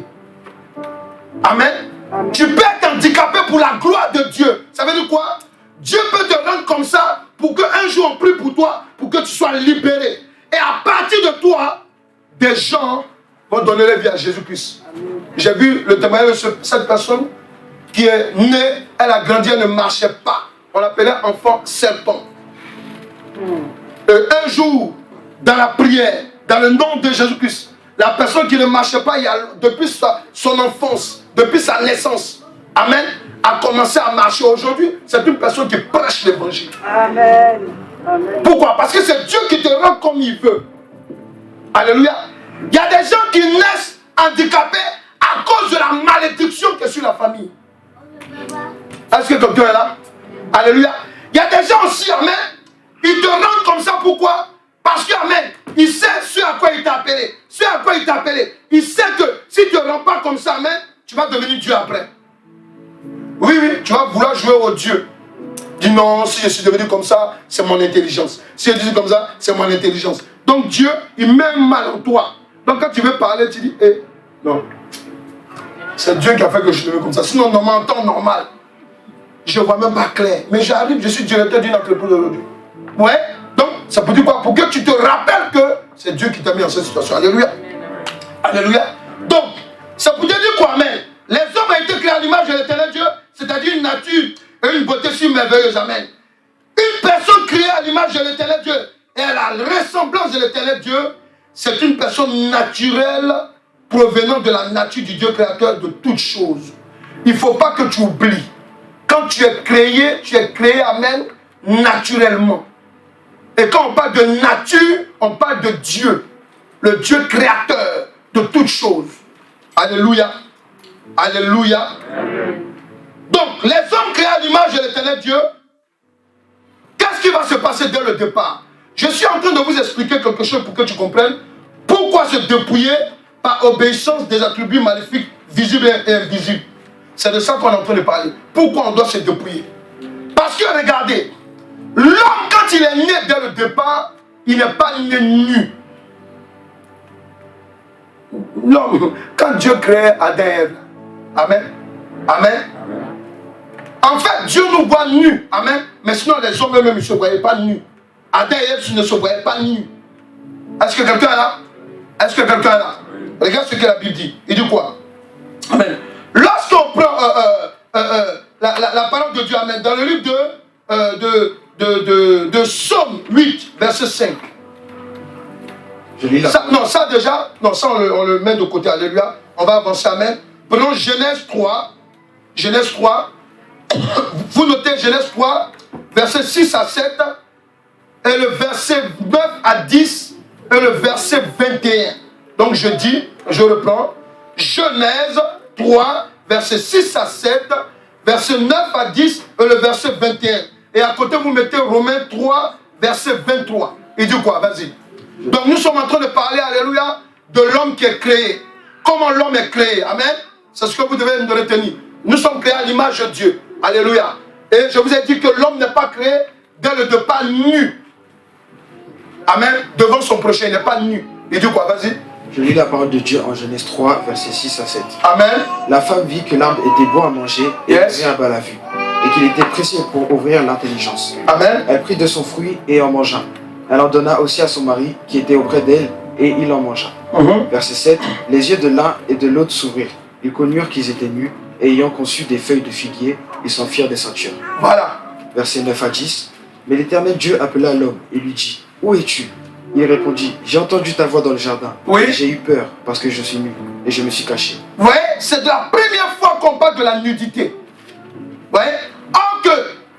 Amen. Tu peux être handicapé pour la gloire de Dieu. Ça veut dire quoi? Dieu peut te rendre comme ça pour qu'un jour on prie pour toi, pour que tu sois libéré. Et à partir de toi, des gens vont donner la vie à Jésus-Christ. J'ai vu le témoignage de cette personne qui est née, elle a grandi, elle ne marchait pas. On l'appelait enfant serpent. Et un jour, dans la prière, dans le nom de Jésus-Christ, la personne qui ne marchait pas depuis son enfance, depuis sa naissance, amen, a commencé à marcher. Aujourd'hui, c'est une personne qui prêche l'évangile. Amen. Amen. Pourquoi? Parce que c'est Dieu qui te rend comme il veut. Alléluia. Il y a des gens qui naissent handicapés à cause de la malédiction qui est sur la famille. Est-ce que quelqu'un est là? Alléluia. Il y a des gens aussi, amen, ils te rendent comme ça. Pourquoi? Parce que, amen, il sait ce à quoi il t'a appelé. Ce à quoi il t'a appelé. Il sait que si tu ne te rends pas comme ça, amen, tu vas devenir Dieu après. Oui, tu vas vouloir jouer au Dieu. Dis non, si je suis devenu comme ça, c'est mon intelligence. Si je suis comme ça, c'est mon intelligence. Donc Dieu, il met mal en toi. Donc quand tu veux parler, tu dis, non. C'est Dieu qui a fait que je suis devenu comme ça. Sinon, en temps normal, je ne vois même pas clair. Mais j'arrive, je suis directeur d'une entreprise aujourd'hui. Ouais. Donc, ça peut dire quoi? Pour que tu te rappelles que c'est Dieu qui t'a mis dans cette situation. Alléluia. Alléluia. Donc, ça peut dire quoi, amen? Les hommes ont été créés à l'image de l'éternel Dieu, c'est-à-dire une nature et une beauté si merveilleuse. Amen. Une personne créée à l'image de l'éternel Dieu et à la ressemblance de l'éternel Dieu, c'est une personne naturelle provenant de la nature du Dieu créateur de toutes choses. Il ne faut pas que tu oublies. Quand tu es créé, amen, naturellement. Et quand on parle de nature, on parle de Dieu. Le Dieu créateur de toutes choses. Alléluia. Alléluia. Donc, les hommes créés à l'image de l'éternel Dieu, qu'est-ce qui va se passer dès le départ? Je suis en train de vous expliquer quelque chose pour que tu comprennes pourquoi se dépouiller par obéissance des attributs maléfiques visibles et invisibles. C'est de ça qu'on est en train de parler. Pourquoi on doit se dépouiller? Parce que regardez, l'homme quand il est né dès le départ, il n'est pas né nu. L'homme, quand Dieu crée Adam et Ève, amen, amen. En fait, Dieu nous voit nus, amen. Mais sinon les hommes eux-mêmes ne se voyaient pas nus. Adam et Ève ne se voyaient pas nus. Est-ce que quelqu'un est là? Est-ce que quelqu'un est là? Regarde ce que la Bible dit. Il dit quoi? Amen. Lorsqu'on prend la parole de Dieu, amen, dans le livre de Psaume 8, verset 5. Je lis là. Ça on le met de côté, alléluia. On va avancer, amen. Prenons Genèse 3. Genèse 3. Vous notez Genèse 3, verset 6 à 7, et le verset 9 à 10, et le verset 21. Donc je reprends. Genèse 3, verset 6 à 7, verset 9 à 10, et le verset 21. Et à côté, vous mettez Romains 3, verset 23. Il dit quoi? Vas-y. Donc nous sommes en train de parler, alléluia, de l'homme qui est créé. Comment l'homme est créé? Amen. C'est ce que vous devez nous retenir. Nous sommes créés à l'image de Dieu. Alléluia. Et je vous ai dit que l'homme n'est pas créé dès le départ nu. Amen. Devant son prochain, il n'est pas nu. Il dit quoi? Vas-y. Je lis la parole de Dieu en Genèse 3, versets 6 à 7. Amen. La femme vit que l'arbre était bon à manger et agréable à la vue, et qu'il était précieux pour ouvrir l'intelligence. Amen. Elle prit de son fruit et en mangea. Elle en donna aussi à son mari qui était auprès d'elle, et il en mangea. Verset 7. Les yeux de l'un et de l'autre s'ouvrirent. Ils connurent qu'ils étaient nus, et ayant conçu des feuilles de figuier, ils s'en firent des ceintures. Voilà. Verset 9 à 10. Mais l'Éternel Dieu appela l'homme et lui dit: Où es-tu? Il répondit: J'ai entendu ta voix dans le jardin. Oui. Et j'ai eu peur parce que je suis nu et je me suis caché. Vous voyez, c'est de la première fois qu'on parle de la nudité. Vous voyez? Or que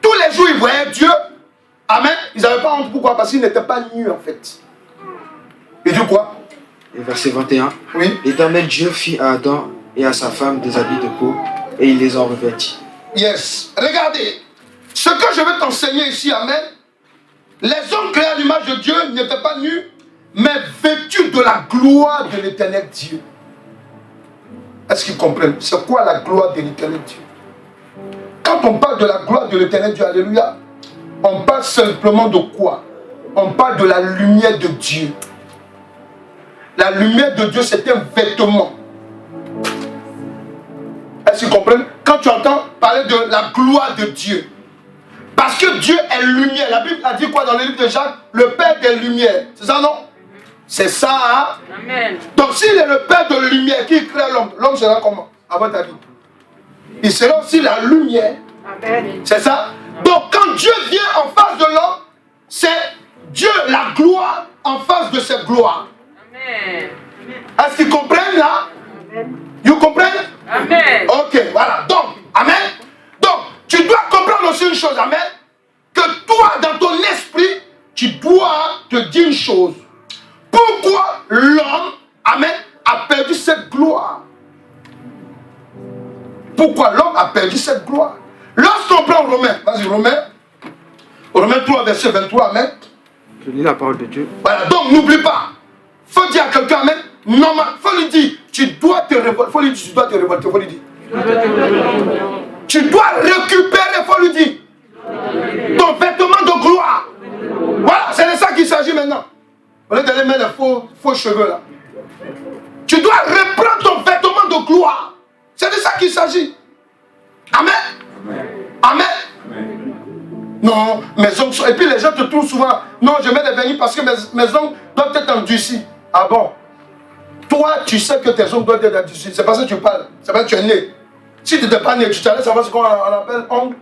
tous les jours ils voyaient Dieu. Amen. Ils n'avaient pas honte. Pourquoi? Parce qu'ils n'étaient pas nus en fait. Et du quoi? Et verset 21. Oui. L'Éternel Dieu fit à Adam et à sa femme des habits de peau, et il les en revêtit. Yes. Regardez. Ce que je veux t'enseigner ici, amen. Les hommes créés à l'image de Dieu n'étaient pas nus, mais vêtus de la gloire de l'Éternel Dieu. Est-ce qu'ils comprennent? C'est quoi la gloire de l'Éternel Dieu? Quand on parle de la gloire de l'Éternel Dieu, alléluia, on parle simplement de quoi? On parle de la lumière de Dieu. La lumière de Dieu, c'est un vêtement. Est-ce qu'ils comprennent? Quand tu entends parler de la gloire de Dieu, parce que Dieu est lumière. La Bible a dit quoi dans le livre de Jacques? Le Père des lumières. C'est ça, non? C'est ça, hein? Amen. Donc s'il est le Père de lumière qui crée l'homme, l'homme sera comment? À votre avis? Il sera aussi la lumière. Amen. C'est ça? Donc quand Dieu vient en face de l'homme, c'est Dieu, la gloire, en face de cette gloire. Amen. Est-ce qu'ils comprennent là? Amen. Vous comprenez? Amen. Ok, voilà. Donc, amen. Donc, tu dois comprendre aussi une chose, amen. Que toi, dans ton esprit, tu dois te dire une chose. Pourquoi l'homme, amen, a perdu cette gloire? Pourquoi l'homme a perdu cette gloire? Lorsqu'on prend Romains, vas-y Romains 3, verset 23, amen. Je lis la parole de Dieu. Voilà, donc n'oublie pas. Faut dire à quelqu'un, amen. Normal, faut lui dire, tu dois te révolter. Faut lui dire, tu dois te révolter, faut lui dire. Tu dois récupérer, faut lui dire. Ton vêtement de gloire. Voilà, c'est de ça qu'il s'agit maintenant. Au lieu d'aller mettre les faux cheveux là. Tu dois reprendre ton vêtement de gloire. C'est de ça qu'il s'agit. Amen. Amen. Non, mes ongles sont... Et puis les gens te trouvent souvent. Non, je mets des vernis parce que mes ongles doivent être endurcis. Ah bon? Toi, tu sais que tes ongles doivent être endurcis. C'est parce que tu parles. C'est parce que tu es né. Si tu n'étais pas né, tu allais savoir ce qu'on appelle ongles.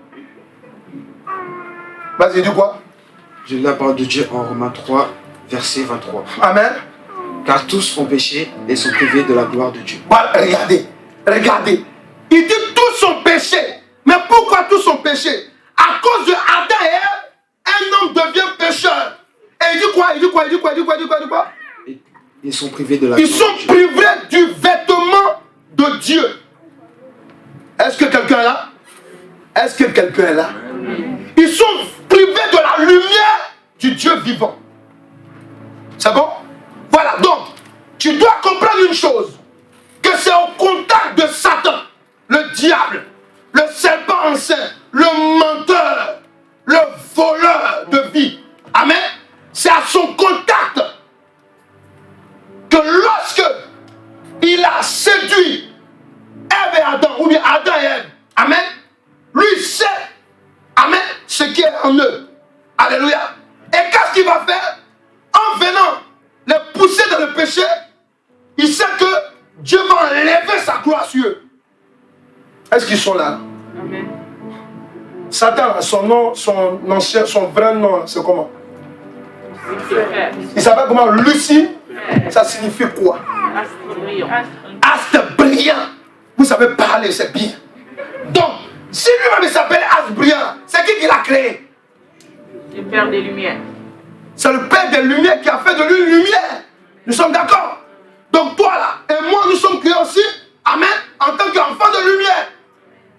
Vas-y, dis quoi? Je lis la parole de Dieu en Romains 3, verset 23. Amen. Car tous ont péché et sont privés de la gloire de Dieu. Voilà, regardez. Regardez. Il dit tous sont péchés. Mais pourquoi tous sont péchés? À cause de Adam et Ève, un homme devient pécheur. Et il dit quoi? Il dit quoi? Il dit quoi? Il dit quoi? Il dit quoi? Il dit quoi? Ils sont privés de la Ils gloire sont de Dieu. privés du vêtement de Dieu. Est-ce que quelqu'un est là? Est-ce que quelqu'un est là? Ils sont privés de la lumière du Dieu vivant. C'est bon? Voilà, donc, tu dois comprendre une chose. Que c'est au contact de Satan, le diable, le serpent ancien, le menteur, le voleur de vie. Amen. C'est à son contact que lorsque il a séduit Ève et Adam, ou bien Adam et Ève, amen, lui sait, amen, ce qui est en eux. Alléluia. Et qu'est-ce qu'il va faire? En venant les pousser dans le péché, il sait que Dieu va enlever sa gloire sur eux. Est-ce qu'ils sont là? Amen. Satan, son nom, son ancien, son vrai nom, c'est comment? Lucifer. Il s'appelle comment? Lucie. Ça signifie quoi? Astre brillant. Astre brillant. Vous savez parler, c'est bien. Donc, si lui-même il s'appelle Astre brillant, c'est qui l'a créé? Le Père des Lumières. C'est le Père des Lumières qui a fait de lui une lumière. Nous sommes d'accord? Donc toi là, et moi nous sommes créés aussi, amen, en tant qu'enfants de lumière.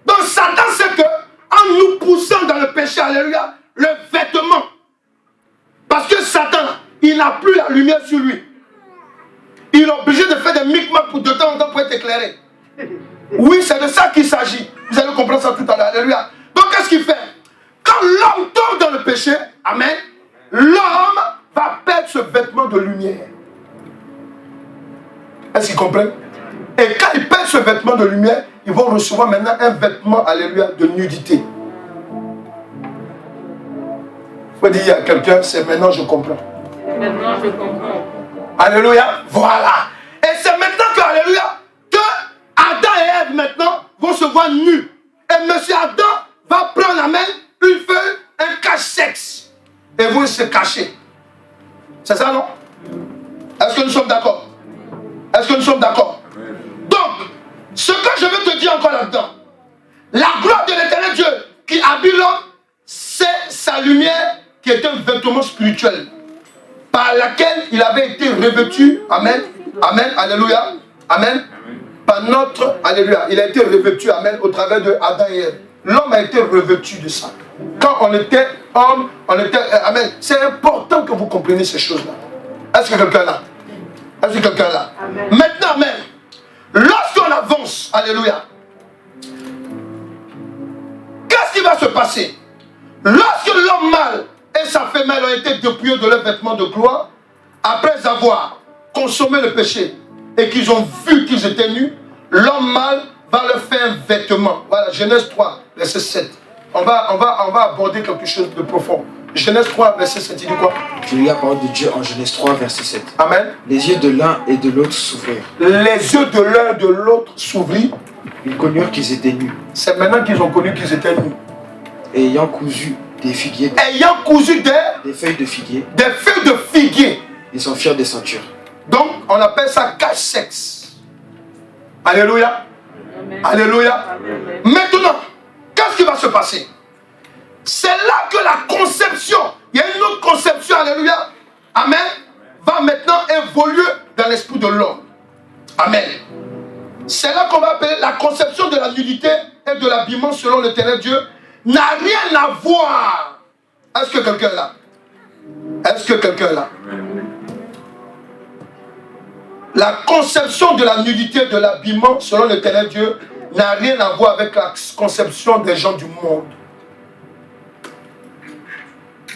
Donc Satan sait que, en nous poussant dans le péché, alléluia, le vêtement, parce que Satan, il n'a plus la lumière sur lui. Il est obligé de faire des micmacs pour de temps en temps pour être éclairé. Oui, c'est de ça qu'il s'agit. Vous allez comprendre ça tout à l'heure, alléluia. Donc qu'est-ce qu'il fait? Quand l'homme tombe dans le péché, amen, l'homme va perdre ce vêtement de lumière. Est-ce qu'ils comprennent? Et quand ils perdent ce vêtement de lumière, ils vont recevoir maintenant un vêtement, alléluia, de nudité. Il faut dire à quelqu'un, c'est maintenant je comprends. Maintenant je comprends. Alléluia, voilà. Et c'est maintenant que, alléluia, que Adam et Ève maintenant vont se voir nus. Et monsieur Adam va prendre la main, une feuille, un cache-sexe. Et vont se cacher. C'est ça, non? Est-ce que nous sommes d'accord? Est-ce que nous sommes d'accord? Donc, ce que je veux te dire encore là-dedans, la gloire de l'Éternel Dieu qui habille l'homme, c'est sa lumière qui est un vêtement spirituel par laquelle il avait été revêtu, amen, Amen, alléluia. Amen. Par notre, alléluia, il a été revêtu, amen, au travers de Adam et Ève. L'homme a été revêtu de ça. Quand on était homme, on était, amen. C'est important que vous compreniez ces choses-là. Est-ce que quelqu'un est là? Est-ce que quelqu'un est là? Amen. Maintenant, amen. Lorsqu'on avance, alléluia, qu'est-ce qui va se passer? Lorsque l'homme mâle et sa femelle ont été dépouillés de leurs vêtements de gloire, après avoir consommé le péché et qu'ils ont vu qu'ils étaient nus, l'homme mâle va leur faire un vêtement. Voilà, Genèse 3, verset 7. On va aborder quelque chose de profond. Genèse 3, verset 7, il dit quoi? Je lis la parole de Dieu en Genèse 3, verset 7. Amen. Les yeux de l'un et de l'autre s'ouvrirent. Les yeux de l'un et de l'autre s'ouvrirent. Ils connurent qu'ils étaient nus. C'est maintenant qu'ils ont connu qu'ils étaient nus. Et ayant cousu des figuiers, ayant cousu des feuilles de figuier, des feuilles de figuier, ils s'en firent des ceintures. Donc, on appelle ça cache-sexe. Alléluia. Amen. Alléluia. Amen. Maintenant, qu'est-ce qui va se passer? C'est là que la conception, il y a une autre conception, alléluia, amen, va maintenant évoluer dans l'esprit de l'homme. Amen. C'est là qu'on va appeler la conception de la nudité et de l'habillement selon l'Éternel Dieu n'a rien à voir. Est-ce que quelqu'un est là? Est-ce que quelqu'un est là? La conception de la nudité et de l'habillement selon l'Éternel Dieu n'a rien à voir avec la conception des gens du monde.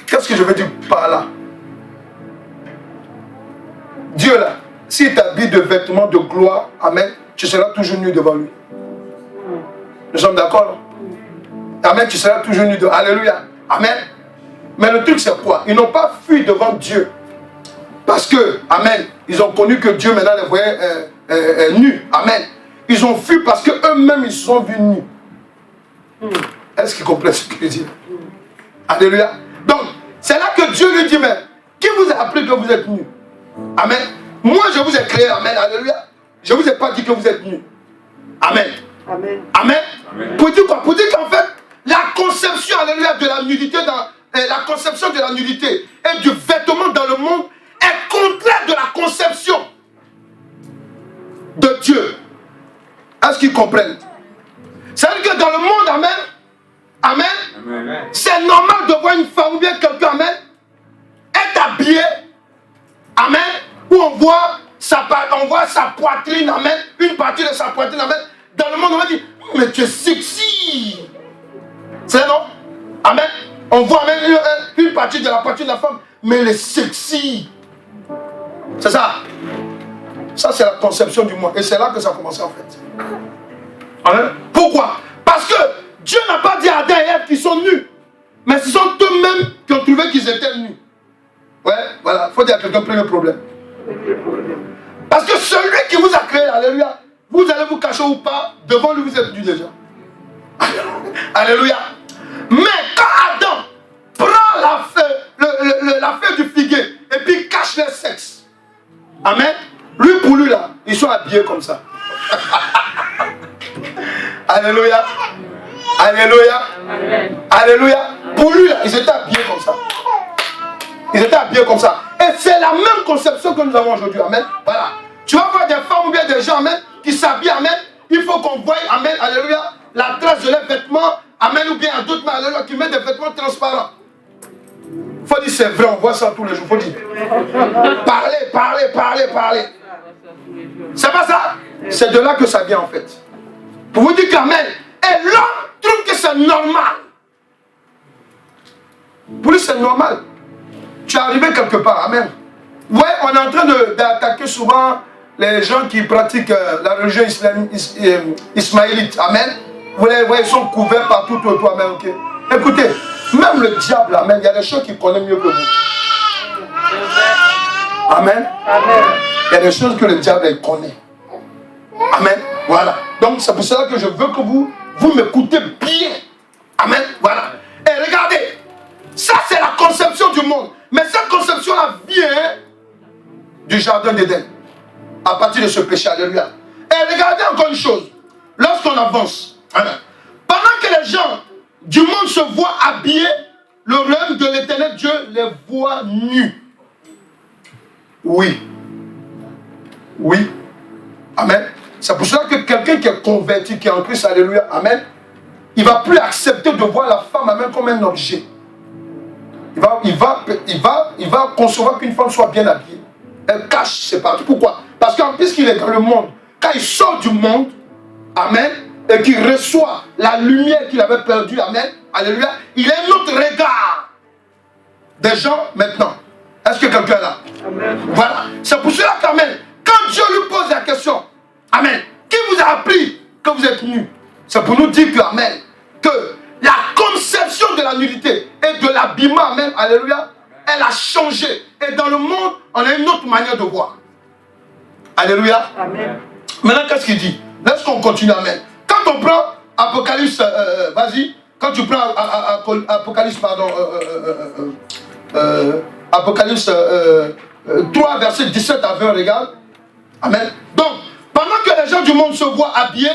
Qu'est-ce que je veux dire par là? Dieu là, s'il t'habille de vêtements de gloire, amen, tu seras toujours nu devant lui. Nous sommes d'accord? Amen, tu seras toujours nu devant. Alléluia. Amen. Mais le truc c'est quoi? Ils n'ont pas fui devant Dieu. Parce que, amen, ils ont connu que Dieu maintenant les voyait nus. Amen. Ils ont fui parce qu'eux-mêmes ils se sont vus nus. Est-ce qu'ils comprennent ce que je dis? Alléluia. Donc, c'est là que Dieu lui dit, mais qui vous a appris que vous êtes nus? Amen. Moi, je vous ai créé, amen, alléluia. Je ne vous ai pas dit que vous êtes nus. Amen. Amen. Amen. Amen. Pour dire quoi? Pour dire qu'en fait, la conception, alléluia, de la nudité, la conception de la nudité et du vêtement dans le monde est contraire de la conception de Dieu. Est-ce qu'ils comprennent? C'est-à-dire que dans le monde, amen, amen, amen. C'est normal de voir une femme ou bien quelqu'un, amen, être habillé, amen, où on voit sa poitrine, amen, une partie de sa poitrine, amen. Dans le monde, on va dire, mais tu es sexy. C'est non? Amen. On voit amen, une partie de la poitrine de la femme, mais elle est sexy. C'est ça. Ça, c'est la conception du monde. Et c'est là que ça a commencé en fait. Amen. Pourquoi? Parce que Dieu n'a pas dit à Adam et Ève qu'ils sont nus. Mais ce sont eux-mêmes qui ont trouvé qu'ils étaient nus. Ouais, voilà. Il faut dire à quelqu'un, prenez le problème. Parce que celui qui vous a créé, alléluia, vous allez vous cacher ou pas, devant lui vous êtes nus déjà. Alléluia. Mais quand Adam prend la feuille du figuier et puis cache le sexe, amen, lui pour lui là, ils sont habillés comme ça. Alléluia. Alléluia. Amen. Alléluia. Pour lui là, ils étaient habillés comme ça. Ils étaient habillés comme ça. Et c'est la même conception que nous avons aujourd'hui. Amen. Voilà. Tu vas voir des femmes ou bien des gens, amen, qui s'habillent, amen. Il faut qu'on voie, amen, alléluia, la trace de leurs vêtements, amen, ou bien à d'autres, alléluia, qui mettent des vêtements transparents. Il faut dire c'est vrai, on voit ça tous les jours. Il faut dire. Parlez. C'est pas ça? C'est de là que ça vient en fait. Pour vous dire qu'amen. Et l'homme trouve que c'est normal. Pour lui c'est normal. Tu es arrivé quelque part, amen. Ouais, on est en train d'attaquer souvent les gens qui pratiquent la religion ismaélite, amen. Vous les voyez, ils sont couverts partout autour, amen, ok. Écoutez, même le diable, amen, il y a des choses qu'il connaît mieux que vous. Amen. Amen. Il y a des choses que le diable connaît. Amen. Voilà. Donc c'est pour cela que je veux que vous m'écoutez bien. Amen. Voilà. Et regardez, ça c'est la conception du monde. Mais cette conception-là vient du jardin d'Éden. À partir de ce péché, alléluia. Et regardez encore une chose. Lorsqu'on avance, amen, pendant que les gens du monde se voient habillés, le royaume de l'Éternel Dieu les voit nus. Oui. Oui. Amen. C'est pour cela que quelqu'un qui est converti, qui est en Christ, alléluia, amen, il ne va plus accepter de voir la femme, amen, comme un objet. Il va concevoir qu'une femme soit bien habillée. Elle cache ses parties. Pourquoi? Parce qu'en plus qu'il est dans le monde, quand il sort du monde, amen, et qu'il reçoit la lumière qu'il avait perdue, amen, alléluia, il a un autre regard des gens maintenant. Est-ce que quelqu'un est là? Amen. Voilà. C'est pour cela qu'amen, quand Dieu lui pose la question, amen, qui vous a appris que vous êtes nus? C'est pour nous dire que, amen, que la conception de la nudité et de l'habillement, amen, alléluia, elle a changé. Et dans le monde, on a une autre manière de voir. Alléluia. Amen. Maintenant, qu'est-ce qu'il dit? Laisse-qu'on continue, amen. Quand on prend Apocalypse, vas-y, quand tu prends Apocalypse, pardon, Apocalypse 3, verset 17 à 20, regarde. Amen. Donc, pendant que les gens du monde se voient habillés,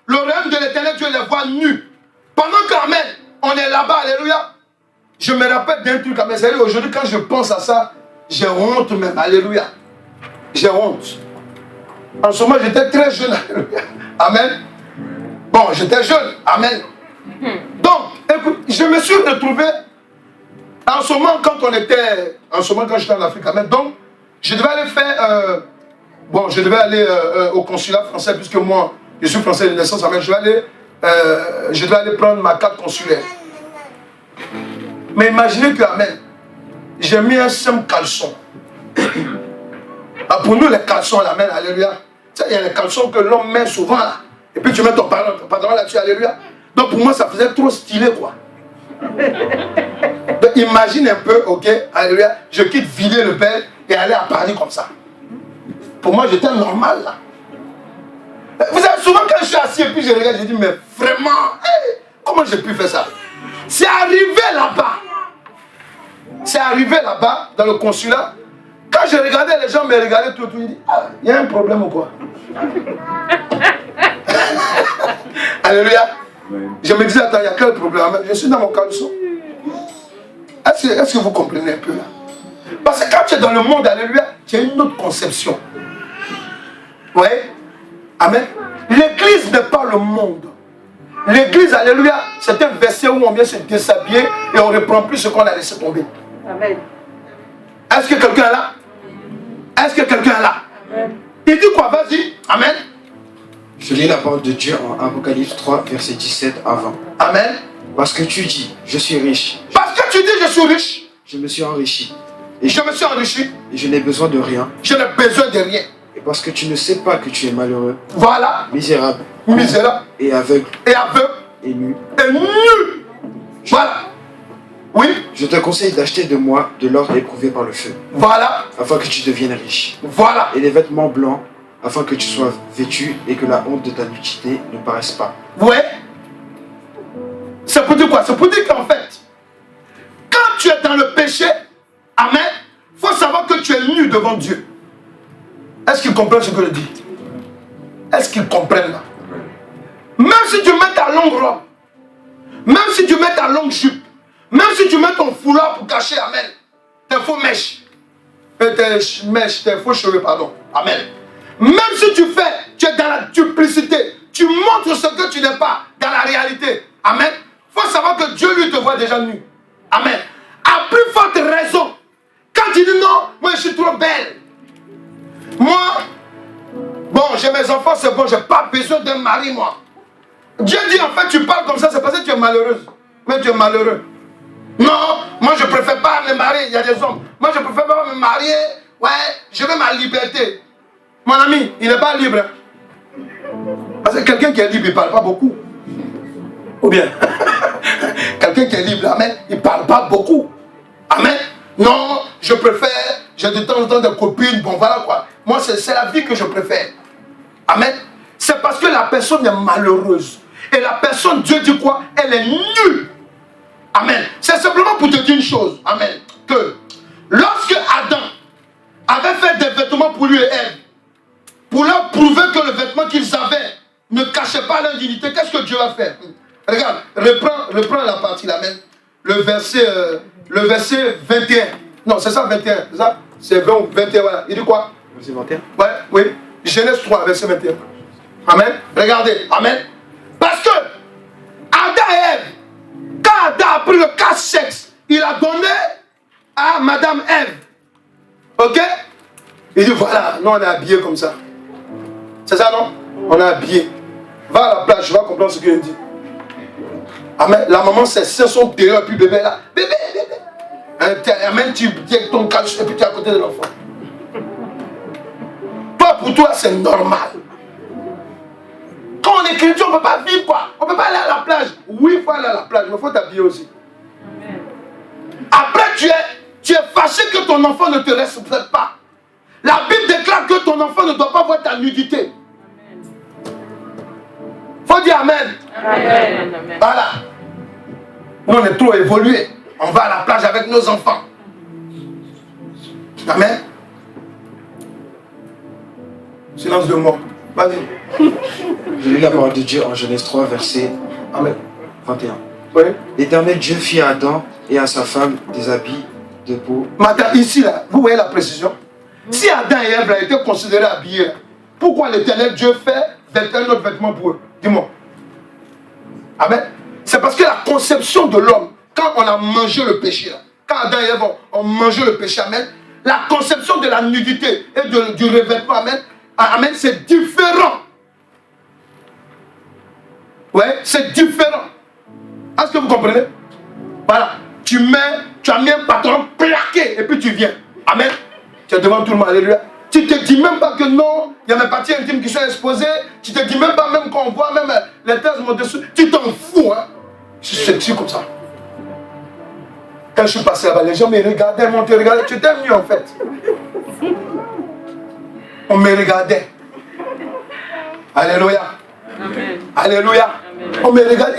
le règne de l'Éternel, Dieu les voit nus. Pendant qu'amen, on est là-bas, alléluia. Je me rappelle d'un truc, amen. Aujourd'hui, quand je pense à ça, j'ai honte même, alléluia. J'ai honte. En ce moment, j'étais très jeune, alléluia. Amen. Bon, j'étais jeune, amen. Donc, écoute, je me suis retrouvé en ce moment, quand j'étais en Afrique, amen. Donc, je devais aller faire, je devais aller au consulat français, puisque moi, je suis français de naissance, amen. Je devais aller prendre ma carte consulaire. Mais imaginez que, amen, j'ai mis un simple caleçon. Ah, pour nous, les caleçons, amen, alléluia. Tu sais, il y a les caleçons que l'homme met souvent là. Et puis tu mets ton pantalon là-dessus, alléluia. Donc pour moi, ça faisait trop stylé, quoi. Donc imagine un peu, ok, alléluia, je quitte Villiers-le-Bel et aller à Paris comme ça. Pour moi, j'étais normal là. Vous savez, souvent quand je suis assis et puis je regarde, je dis, mais vraiment, hey, comment j'ai pu faire ça? C'est arrivé là-bas. C'est arrivé là-bas, dans le consulat. Quand je regardais, les gens me regardaient tout, ils disent, ah, il y a un problème ou quoi? Alléluia. Je me disais, attends, il y a quel problème? Je suis dans mon caleçon. Est-ce que vous comprenez un peu là? Parce que quand tu es dans le monde, alléluia, tu as une autre conception. Oui. Amen. L'église n'est pas le monde. L'église, alléluia, c'est un verset où on vient se déshabiller et on ne reprend plus ce qu'on a laissé tomber. Amen. Est-ce que quelqu'un est là? Est-ce que quelqu'un est là? Amen. Il dit quoi? Vas-y. Amen. Je lis la parole de Dieu en Apocalypse 3, verset 17 à 20. Amen. Parce que tu dis, je suis riche. Parce que tu dis, je suis riche. Je me suis enrichi. Et je me suis enrichi. Et je n'ai besoin de rien. Je n'ai besoin de rien. Et parce que tu ne sais pas que tu es malheureux. Voilà. Misérable. Misérable. Et aveugle. Et aveugle. Et nu. Et nu. Voilà. Oui. Je te conseille d'acheter de moi de l'or éprouvé par le feu. Voilà. Afin que tu deviennes riche. Voilà. Et des vêtements blancs, afin que tu sois vêtu et que la honte de ta nudité ne paraisse pas. Ouais. C'est pour dire quoi? C'est pour dire qu'en fait, quand tu es dans le péché, amen, il faut savoir que tu es nu devant Dieu. Est-ce qu'ils comprennent ce que je dis? Est-ce qu'ils comprennent là? Même si tu mets ta longue robe, même si tu mets ta longue jupe, même si tu mets ton foulard pour cacher, amen, tes faux mèches, tes faux cheveux, pardon, amen. Même si tu es dans la duplicité, tu montres ce que tu n'es pas dans la réalité, amen. Il faut savoir que Dieu lui te voit déjà nu, amen. À plus forte raison, quand tu dis non, moi je suis trop belle, moi, bon, j'ai mes enfants, c'est bon, j'ai pas besoin d'un mari, moi. Dieu dit, en fait, tu parles comme ça, c'est parce que tu es malheureuse. Mais tu es malheureux. Non, moi, je préfère pas me marier, il y a des hommes. Moi, je préfère pas me marier, ouais, je veux ma liberté. Mon ami, il n'est pas libre. Parce que quelqu'un qui est libre, il ne parle pas beaucoup. Ou bien, quelqu'un qui est libre, amen, il ne parle pas beaucoup. Amen. Non, je préfère, j'ai de temps en temps des copines, bon voilà quoi. Moi, c'est la vie que je préfère. Amen. C'est parce que la personne est malheureuse. Et la personne, Dieu dit quoi? Elle est nue. Amen. C'est simplement pour te dire une chose. Amen. Que lorsque Adam avait fait des vêtements pour lui et Ève, pour leur prouver que le vêtement qu'ils avaient ne cachait pas l'indignité, qu'est-ce que Dieu va faire? Regarde, reprends la partie là même. Le verset 21. Non, c'est ça, 21. C'est ça? C'est 21, voilà. Il dit quoi? Verset 21. Ouais, oui. Genèse 3, verset 21. Amen. Regardez. Amen. Parce que Adam et Ève, quand Adam a pris le casse-sexe, il a donné à Madame Ève. Ok? Il dit voilà, nous on est habillés comme ça. C'est ça, non? On est habillés. Va à la plage, tu vas comprendre ce qu'il dit. Amen. La maman, ses seins sont dehors, et puis bébé là. Bébé. Amen, tu tiens ton caleçon et puis tu es à côté de l'enfant. Toi, pour toi, c'est normal. Quand on est chrétien, on ne peut pas vivre quoi. On ne peut pas aller à la plage. Oui, il faut aller à la plage, mais il faut t'habiller aussi. Après, tu es fâché que ton enfant ne te respecte pas. La Bible déclare que ton enfant ne doit pas voir ta nudité. Faut dire Amen. Amen. Voilà. Nous, on est trop évolués. On va à la plage avec nos enfants. Amen. Silence de mort. Vas-y. Je lis la parole de Dieu en Genèse 3, verset Amen. 21. Oui. L'Éternel Dieu fit à Adam et à sa femme des habits de peau. Madame, ici, là, vous voyez la précision? Si Adam et Ève étaient considérés habillés, pourquoi l'Éternel Dieu fait un autre vêtement pour eux? Dis-moi. Amen. C'est parce que la conception de l'homme, quand on a mangé le péché, là, quand Adam et Ève ont mangé le péché, amen, la conception de la nudité et du revêtement, amen, amen, c'est différent. Ouais, c'est différent. Est-ce que vous comprenez? Voilà. Tu as mis un pantalon plaqué et puis tu viens. Amen. Tu es devant tout le monde. Alléluia. Tu ne te dis même pas que non, il y a mes parties intimes qui sont exposées. Tu ne te dis même pas, même quand on voit même les thèses au-dessus. Tu t'en fous, hein. Je suis sexy comme ça. Quand je suis passé là-bas, les gens me regardaient, m'ont regardé. Tu étais mieux en fait. On me regardait. Alléluia. Amen. Alléluia. Amen. On me regarde.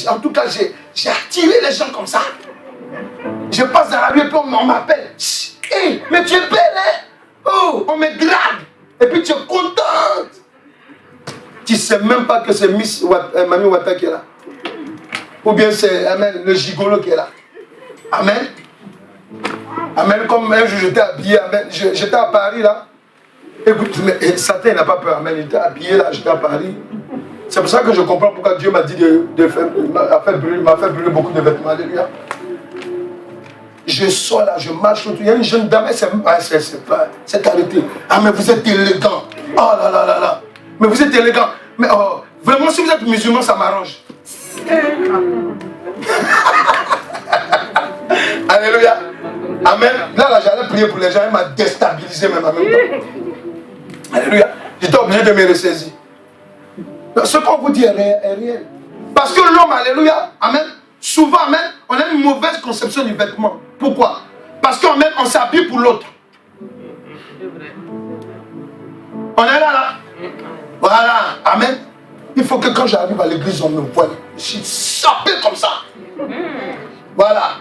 En tout cas, j'ai attiré les gens comme ça. Je passe dans la rue et puis on m'appelle. Hey, mais tu es belle, hein? Oh, on me drague. Et puis tu es contente. Tu ne sais même pas que c'est Mamie Wata qui est là. Ou bien c'est amen, le gigolo qui est là. Amen. Amen. Comme un jour j'étais habillé. Amen. J'étais à Paris là. Écoute, mais Satan n'a pas peur. Amen. Il était habillé là. J'étais à Paris. C'est pour ça que je comprends pourquoi Dieu m'a dit m'a fait brûler beaucoup de vêtements. Alléluia. Je sors là, je marche autour. Il y a une jeune dame, c'est arrêté. Ah, mais vous êtes élégant. Oh là là là là. Mais vous êtes élégant. Mais oh, vraiment, si vous êtes musulman, ça m'arrange. Alléluia. Amen. Là, j'allais prier pour les gens. Elle m'a déstabilisé même en même temps. Alléluia. J'étais obligé de me ressaisir. Ce qu'on vous dit est réel. Parce que l'homme, alléluia, amen, souvent, amen, on a une mauvaise conception du vêtement. Pourquoi? Parce qu'on s'habille pour l'autre. On est là. Voilà, amen. Il faut que quand j'arrive à l'église, on me voie. Je suis sapé comme ça. Voilà.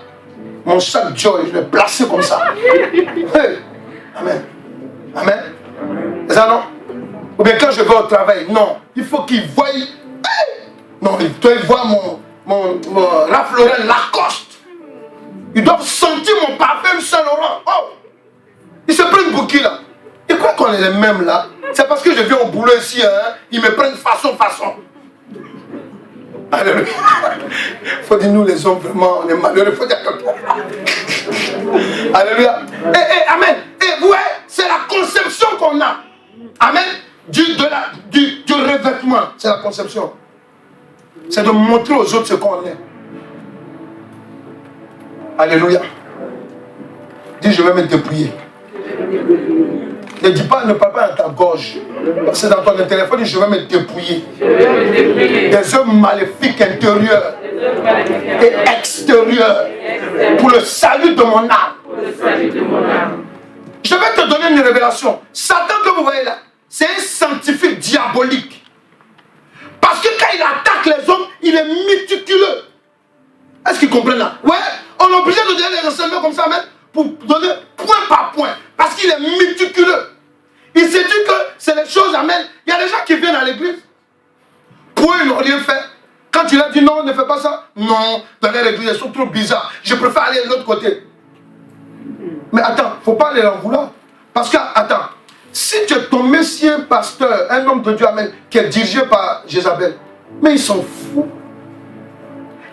Mon sac Joy, je l'ai placé comme ça. Hey. Amen. Amen. C'est ça, non? Ou bien quand je vais au travail, non. Il faut qu'ils voient. Hey. Non, ils doivent voir mon Ralph Lauren Lacoste. Ils doivent sentir mon parfum Saint-Laurent. Oh! Ils se prennent pour qui là? Ils croient qu'on est les mêmes là. C'est parce que je viens au boulot ici, hein. Ils me prennent façon. Alléluia. Faut dire nous les hommes vraiment, on est malheureux. Faut dire comme ça. Alléluia. Amen. Et vous voyez, c'est la conception qu'on a. Amen. Du revêtement. C'est la conception. C'est de montrer aux autres ce qu'on est. Alléluia. Dis, je vais me dépouiller. Ne dis pas, ne parle pas dans ta gorge. C'est dans ton téléphone, dis, je vais me dépouiller. Des œuvres maléfiques intérieures et extérieures pour le salut de mon âme. Je vais te donner une révélation. Satan que vous voyez là, c'est un scientifique diabolique. Parce que quand il attaque les hommes, il est méticuleux. Est-ce qu'ils comprennent là? Ouais, on est obligé de donner des enseignements comme ça même pour donner point par point. Parce qu'il est méticuleux. Il s'est dit que c'est les choses, amen. Il y a des gens qui viennent à l'église. Pour eux, ils n'ont rien fait. Quand tu leur dis non, ne fais pas ça. Non, dans leur église, ils sont trop bizarres. Je préfère aller de l'autre côté. Mais attends, il ne faut pas aller en vouloir. Parce que, attends, Si tu es tombé sur un pasteur, un homme de Dieu, amen, qui est dirigé par Jézabel, mais ils s'en foutent.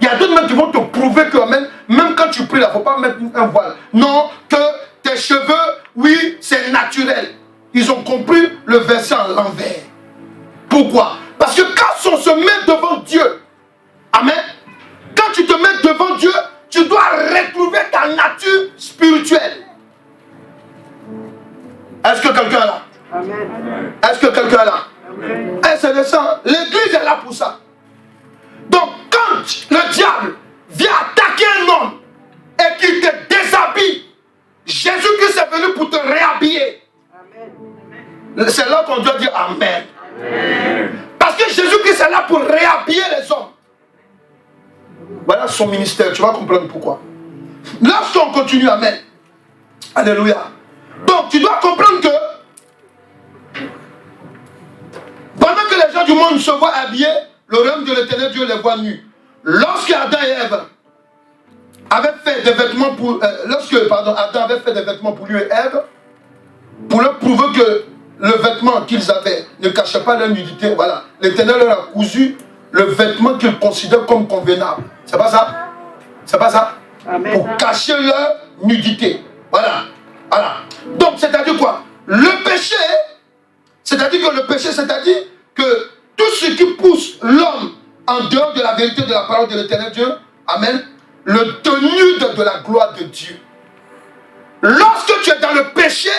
Il y a d'autres même qui vont te prouver que, amen, même quand tu pries, il ne faut pas mettre un voile. Non, que tes cheveux, oui, c'est naturel. Ils ont compris le verset en l'envers. Pourquoi? Parce que quand on se met devant Dieu, amen, quand tu te mets devant Dieu, tu dois retrouver ta nature spirituelle. Est-ce que quelqu'un est là? Amen. Est-ce que quelqu'un est là? Amen. Et c'est de ça. L'église est là pour ça. Donc, quand le diable vient attaquer un homme et qu'il te déshabille, Jésus-Christ est venu pour te réhabiller. Amen. C'est là qu'on doit dire Amen. Amen. Parce que Jésus-Christ est là pour réhabiller les hommes. Voilà son ministère. Tu vas comprendre pourquoi. Lorsqu'on continue, Amen. Alléluia. Donc, tu dois comprendre que pendant que les gens du monde se voient habillés, le royaume de l'Éternel Dieu les voit nus. Lorsque Adam et Ève avaient fait des vêtements pour... Adam avait fait des vêtements pour lui et Ève, pour leur prouver que le vêtement qu'ils avaient ne cachait pas leur nudité, voilà. L'Éternel leur a cousu le vêtement qu'ils considèrent comme convenable. C'est pas ça? C'est pas ça? Amen. Pour cacher leur nudité. Voilà. Voilà. Donc, c'est-à-dire quoi? Le péché, c'est-à-dire que le péché, c'est-à-dire que tout ce qui pousse l'homme en dehors de la vérité de la parole de l'Éternel Dieu, amen, le dénude de la gloire de Dieu. Lorsque tu es dans le péché,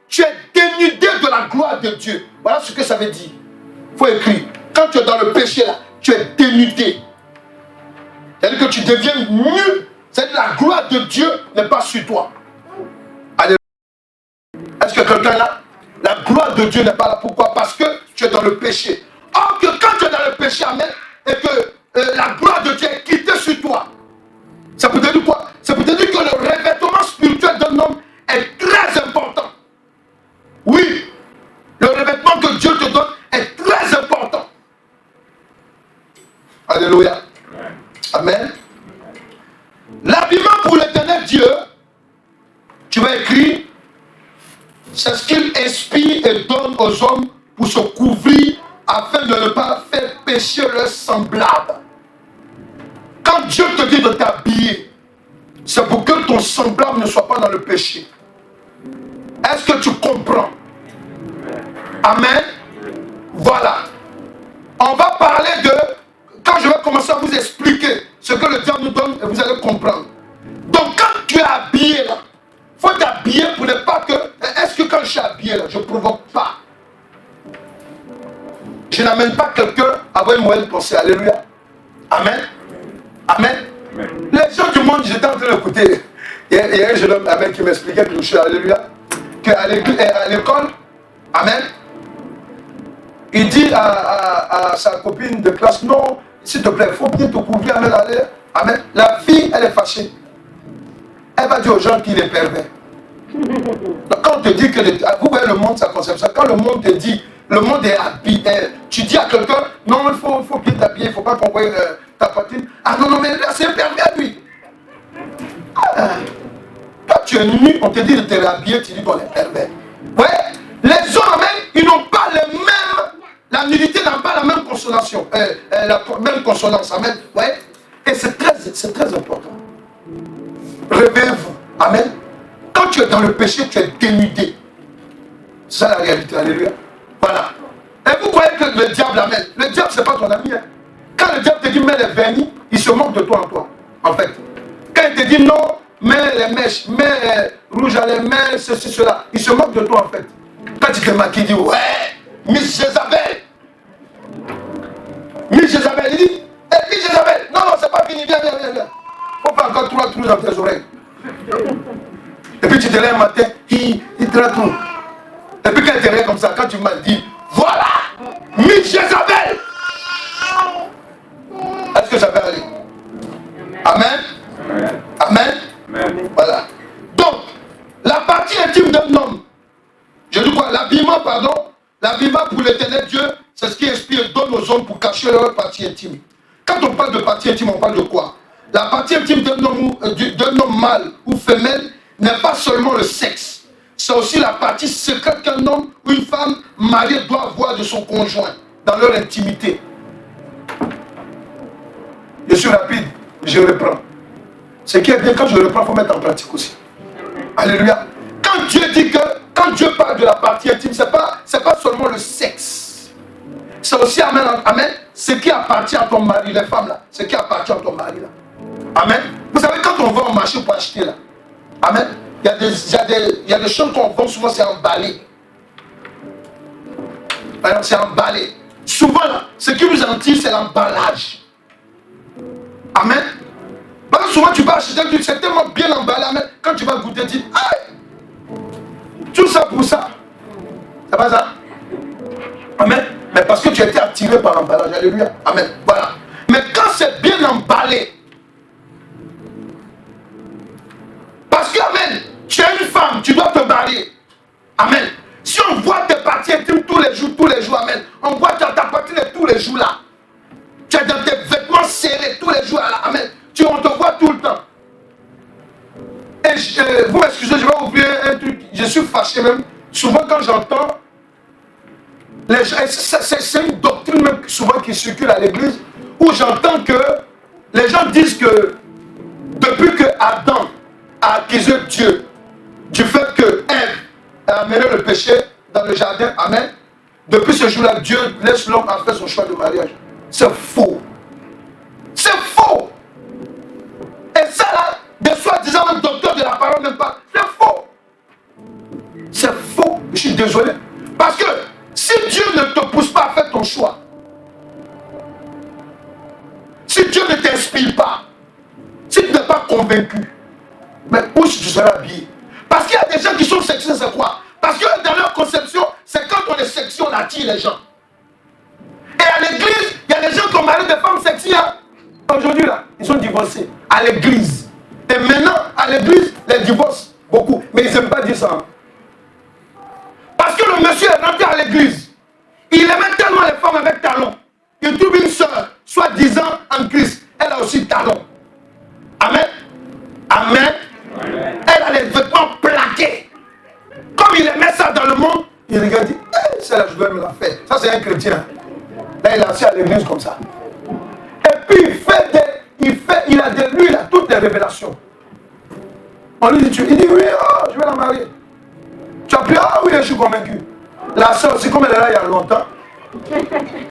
tu es dénudé de la gloire de Dieu. Voilà ce que ça veut dire. Il faut écrire. Quand tu es dans le péché, là, tu es dénudé. C'est-à-dire que tu deviens nu. C'est-à-dire que la gloire de Dieu n'est pas sur toi. Alléluia. Est-ce que quelqu'un est là? La gloire de Dieu n'est pas là. Pourquoi? Parce que tu es dans le péché. Or que quand tu es dans le péché, amen, et que la gloire de Dieu est quittée sur toi, ça peut te dire quoi? Ça peut te dire que le revêtement spirituel d'un homme est très important. Oui, le revêtement que Dieu te donne est très important. Alléluia. Amen. L'habillement pour l'Éternel Dieu, tu vas écrire, c'est ce qu'il inspire et donne aux hommes pour se couvrir afin de ne pas faire pécher leurs semblables. Quand Dieu te dit de t'habiller, c'est pour que ton semblable ne soit pas dans le péché. Est-ce que tu comprends? Amen. Voilà. On va parler de... Quand je vais commencer à vous expliquer ce que le diable nous donne, vous allez comprendre. Donc quand tu es habillé là, il faut t'habiller pour ne pas que... Est-ce que quand je suis habillé là, je ne provoque pas? Je n'amène pas quelqu'un à avoir une mauvaise pensée. Alléluia. Amen. Amen. Amen. Les gens du monde, j'étais en train d'écouter. Il y a un jeune homme, amen, qui m'expliquait que je suis, alléluia, qu'à l'école, amen, il dit à sa copine de classe, non, s'il te plaît, il faut bien te couvrir, amen, allez, amen. La fille, elle est fâchée. Elle va dire aux gens qu'il est pervers. Donc, quand on te dit que, vous voyez le monde, ça concerne ça, quand le monde te dit, le monde est habillé, tu dis à quelqu'un, non, il faut bien t'habiller, il ne faut pas qu'on voie ta poitrine. Ah non, mais là, c'est un pervers, lui. Quand tu es nu, on te dit de te réhabiller, tu dis qu'on est pervers. Ouais, les hommes, ils n'ont pas les mêmes, la nudité n'a pas la même consolation, la même consonance, amen. Ouais, et c'est très important. Réveillez-vous, amen. Quand tu es dans le péché, tu es dénudé. C'est ça la réalité, alléluia. Voilà. Et vous croyez que le diable, amen, le diable, c'est pas ton ami. Hein. Quand le diable te dit mets les vernis, il se moque de toi, en fait. Quand il te dit non, mets les mèches, mets les rouges à les mains, ceci, cela, il se moque de toi, en fait. Quand il te maquille, il dit ouais, Miss Jézabel. Miss Jézabel, il dit, hey, Miss Jézabel, non, c'est pas fini, viens. Faut pas encore 3 trous dans tes oreilles. Et puis tu te lèves un matin, il te tout. Et puis quand il te lève comme ça, quand tu m'as dit, voilà, Miss Jézabel. Est-ce que ça peut aller? Amen. Amen. Amen. Voilà. Donc, la partie intime d'un homme, je dis quoi? L'habillement, pardon, l'habillement pour l'Éternel Dieu, c'est ce qui inspire et donne aux hommes pour cacher leur partie intime. Quand on parle de partie intime, on parle de quoi? La partie intime d'un homme mâle ou femelle n'est pas seulement le sexe. C'est aussi la partie secrète qu'un homme ou une femme mariée doit avoir de son conjoint dans leur intimité. Je suis rapide, je reprends. Ce qui est bien, quand je reprends, il faut mettre en pratique aussi. Alléluia. Quand Dieu dit que, quand Dieu parle de la partie intime, ce n'est pas seulement le sexe. C'est aussi, amen, amen, ce qui appartient à ton mari, les femmes là, ce qui appartient à ton mari là. Amen. Vous savez, quand on va au marché pour acheter là, amen, il y a des choses qu'on vend souvent, c'est emballé. C'est emballé. Souvent là, ce qui nous attire, c'est l'emballage. Amen. Parce que souvent tu vas acheter un truc, c'est tellement bien emballé, amen. Quand tu vas goûter, tu dis, aïe, tout ça pour ça. C'est pas ça? Amen. Mais parce que tu as été attiré par l'emballage. Alléluia. Amen. Voilà. Mais quand c'est bien emballé, parce que, amen, tu es une femme, tu dois te marier. Amen. Si on voit tes parties intimes tous les jours, amen. On voit ta partie tous les jours là. Tu es dans tes vêtements serrés tous les jours là, amen. On te voit tout le temps. Et vous m'excusez, je vais oublier un truc. Je suis fâché même. Souvent quand j'entends, c'est une doctrine même souvent qui circule à l'église, où j'entends que les gens disent que depuis que Adam a accusé Dieu du fait que Ève a amené le péché dans le jardin, amen, depuis ce jour-là, Dieu laisse l'homme en faire son choix de mariage. C'est faux. C'est faux. Et ça là, des soi-disant même docteur de la parole même pas, c'est faux. C'est faux, je suis désolé. Parce que si Dieu ne te pousse pas à faire ton choix, si Dieu ne t'inspire pas, si tu n'es pas convaincu, mais où tu seras habillé? Parce qu'il y a des gens qui sont sexy, c'est quoi? Parce que dans leur conception, c'est quand on est sexy, on attire les gens. Et à l'église, il y a des gens qui ont marié des femmes sexy, hein? Aujourd'hui là, ils sont divorcés à l'église. Et maintenant, à l'église, les divorces, beaucoup. Mais ils n'aiment pas dire ça. Parce que le monsieur est rentré à l'église. Il aimait tellement les femmes avec talons. Il trouve une soeur, soi-disant en Christ. Elle a aussi talons. Amen. Amen. Elle a les vêtements plaqués. Comme il aimait ça dans le monde, il regarde et dit, hey, c'est là je dois me la faire. Ça c'est un chrétien. Là il est assis à l'église comme ça. Et puis lui, il a toutes les révélations. On lui dit, il dit oui, oh, je vais la marier. Tu as pris, ah oui, je suis convaincu. La soeur aussi, comme elle est là il y a longtemps.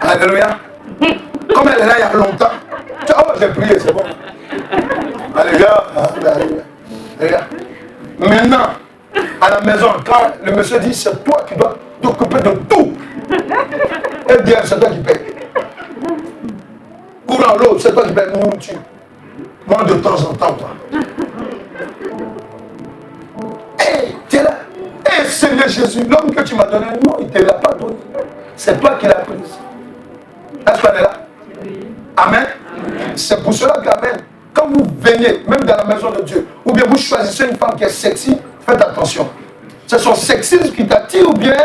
Alléluia. Comme elle est là il y a longtemps. Tu as, oh, j'ai prié, c'est bon. Alléluia. Alléluia. Maintenant, à la maison, quand le monsieur dit, c'est toi qui dois t'occuper de tout. Elle dit, c'est toi qui paye. Courant l'eau, c'est toi qui paye nourriture. Moi de temps en temps, toi. Hé, tu es là. Hé, Seigneur Jésus, l'homme que tu m'as donné, non, il ne te l'a pas donné. C'est toi qui l'as prise. Est-ce qu'on est là? Amen. C'est pour cela qu'amen, quand vous venez, même dans la maison de Dieu, ou bien vous choisissez une femme qui est sexy, faites attention. C'est son sexisme qui t'attire, ou bien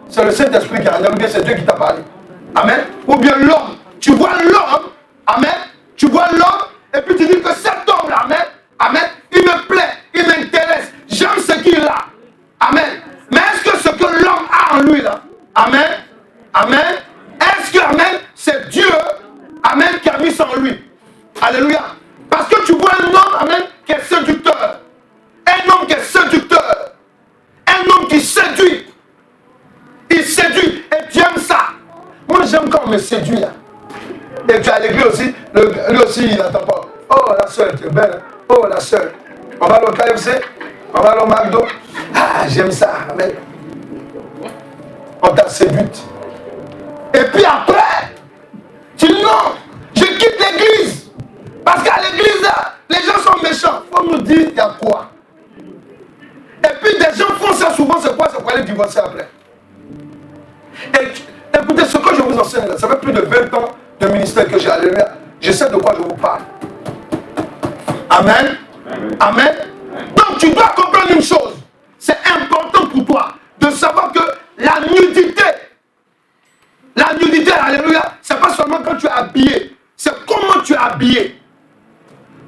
c'est le Saint-Esprit qui a regardé, ou bien c'est Dieu qui t'a parlé. Amen. Ou bien l'homme. Tu vois l'homme, amen. Tu vois l'homme, et puis tu dis que cet homme-là, amen, amen, il me plaît, il m'intéresse, j'aime ce qu'il a. Amen. Mais est-ce que ce que l'homme a en lui, là, amen, amen, est-ce que, amen, c'est Dieu, amen, qui a mis ça en lui? Alléluia. Parce que tu vois un homme, amen, qui est séducteur. Un homme qui est séducteur. Un homme qui séduit. Il séduit et tu aimes ça. Moi j'aime quand on me séduit là. Et tu as l'église aussi, lui aussi il n'attend pas. Oh la soeur, tu es belle. Oh la soeur. On va aller au KFC, on va aller au McDo. Ah j'aime ça, amen. On t'a séduite. Et puis après, tu dis non, je quitte l'église. Parce qu'à l'église là, les gens sont méchants. Il faut nous dire il y a quoi. Et puis des gens font ça souvent, c'est quoi? C'est pour aller divorcer après. Et écoutez, ce que je vous enseigne là, ça fait plus de 20 ans de ministère que j'ai. Alléluia. Je sais de quoi je vous parle. Amen. Amen. Amen. Donc tu dois comprendre une chose. C'est important pour toi de savoir que la nudité, alléluia, c'est pas seulement quand tu es habillé, c'est comment tu es habillé.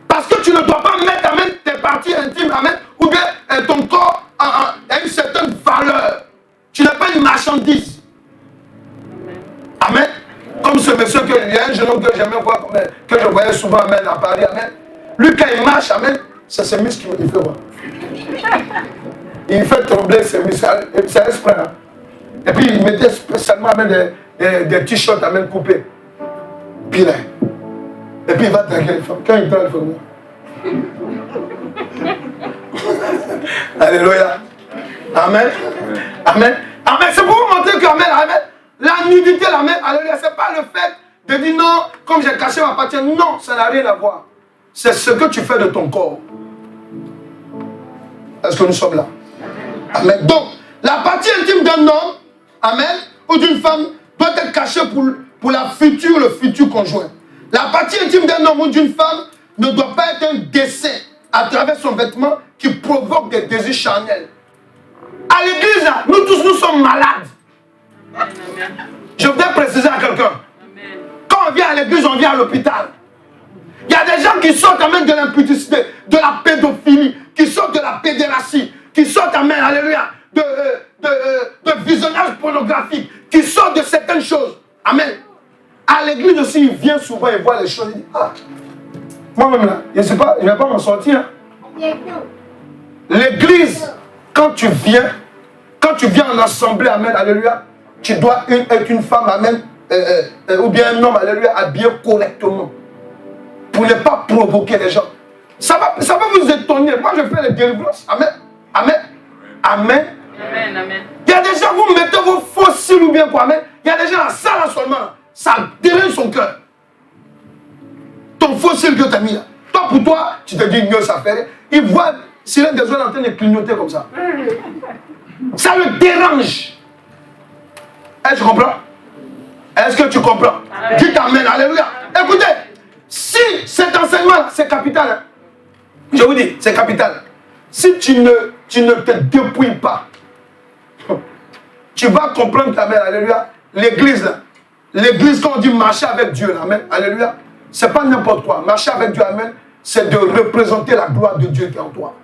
Parce que tu ne dois pas mettre, amen, tes parties intimes, amen, ou bien ton corps à une certaine ceux que il y a un jeune homme que j'aimais voir, que je voyais souvent, amen, à Paris, amen. Lui, quand il marche, amen, c'est ses muscles qu'il fait voir. Il fait trembler ses muscles, c'est exprès. Hein. Et puis il mettait spécialement amen, des t-shirts amen, coupés. Puis là, et puis il va draguer les femmes. Quand il drague, il faut voir. Alléluia. Amen. Amen. Amen. C'est pour vous montrer que amen, amen, la nudité, amen, alléluia, c'est pas le fait de dire non, comme j'ai caché ma partie. Non, ça n'a rien à voir. C'est ce que tu fais de ton corps. Est-ce que nous sommes là? Amen. Donc, la partie intime d'un homme, amen, ou d'une femme doit être cachée pour la future, le futur conjoint. La partie intime d'un homme ou d'une femme ne doit pas être un dessin à travers son vêtement qui provoque des désirs charnels. À l'église, là, nous tous, nous sommes malades. Je voudrais préciser à quelqu'un. Quand on vient à l'église, on vient à l'hôpital. Il y a des gens qui sortent amen, de l'impudicité, de la pédophilie, qui sortent de la pédérastie, qui sortent amen, alléluia, de visionnage pornographique, qui sortent de certaines choses. Amen. À l'église aussi, il vient souvent et voit les choses. Il dit, ah, moi-même là, je ne sais pas, je ne vais pas m'en sortir. L'église, quand tu viens en assemblée, amen, alléluia, tu dois être une femme, amen, ou bien un homme, alléluia, habillé correctement. Pour ne pas provoquer les gens. Ça va vous étonner. Moi, je fais les délivrances. Amen. Amen. Amen. Amen. Amen. Il y a des gens, vous mettez vos faux cils ou bien quoi. Amen. Il y a des gens, ça là seulement, ça dérange son cœur. Ton faux cil que tu as mis là. Toi, pour toi, tu te dis, mieux ça fait. Il voit si l'un des autres est en train de clignoter comme ça. Ça le dérange. Est-ce que tu comprends? Est-ce que tu comprends? Dites amen. Alléluia. Écoutez. Si cet enseignement-là, c'est capital, hein? Je vous dis, c'est capital. Si tu ne te dépouilles pas, tu vas comprendre qu'amen, alléluia, l'église, l'église, quand on dit marcher avec Dieu, amen, alléluia, c'est pas n'importe quoi. Marcher avec Dieu, amen, c'est de représenter la gloire de Dieu qui est en toi.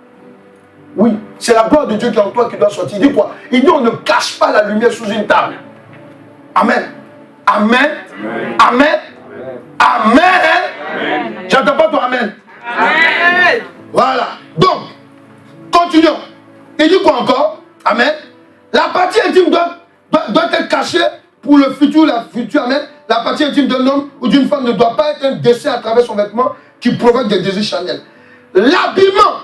Oui, c'est la gloire de Dieu qui est en toi qui doit sortir. Il dit quoi? Il dit on ne cache pas la lumière sous une table. Amen. Amen. Amen. Amen. Amen. J'entends pas ton amen. Amen. Voilà. Donc, continuons. Il dit quoi encore? Amen. La partie intime doit être cachée pour le futur, la future. Amen. La partie intime d'un homme ou d'une femme ne doit pas être un dessin à travers son vêtement qui provoque des désirs charnels. L'habillement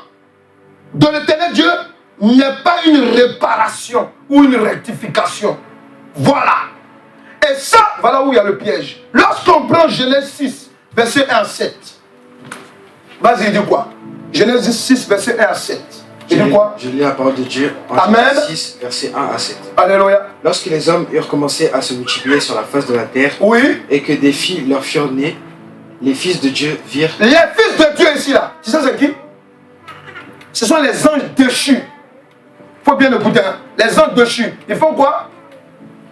de l'éternel Dieu n'est pas une réparation ou une rectification. Voilà. Et ça, voilà où il y a le piège. Lorsqu'on prend Genèse 6, verset 1 à 7. Vas-y, il dit quoi? Genèse 6, verset 1 à 7. Il dit quoi? Je lis la parole de Dieu en Genèse 6, verset 1 à 7. Alléluia. Lorsque les hommes eurent commencé à se multiplier sur la face de la terre, oui, et que des filles leur furent nées, les fils de Dieu virent... Les fils de Dieu ici, là, tu sais c'est qui? Ce sont les anges déchus. Il faut bien écouter, hein? Les anges déchus. Ils font quoi?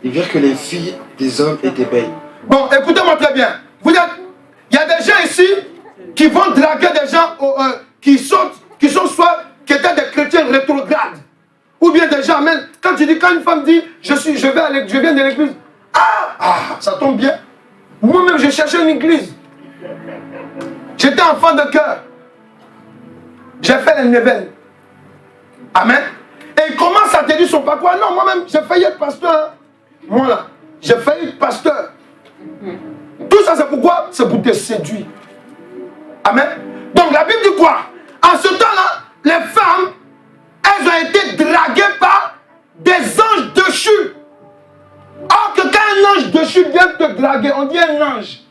Ils virent que les filles des hommes étaient belles. Bon, écoutez-moi très bien. Il y a des gens ici qui vont draguer des gens qui étaient des chrétiens rétrogrades. Ou bien des gens, même, quand une femme dit, je viens de l'église. Ça tombe bien. Moi-même, je cherchais une église. J'étais enfant de cœur. J'ai fait les Néven. Amen. Et il commence à te dire son parcours. Non, moi-même, j'ai failli être pasteur. Moi là, j'ai failli être pasteur. Tout ça, c'est pourquoi? C'est pour te séduire. Amen. Donc la Bible dit quoi? En ce temps-là, les femmes, elles ont été draguées par des anges déchus. Or que quand un ange déchu vient te draguer, on dit un ange.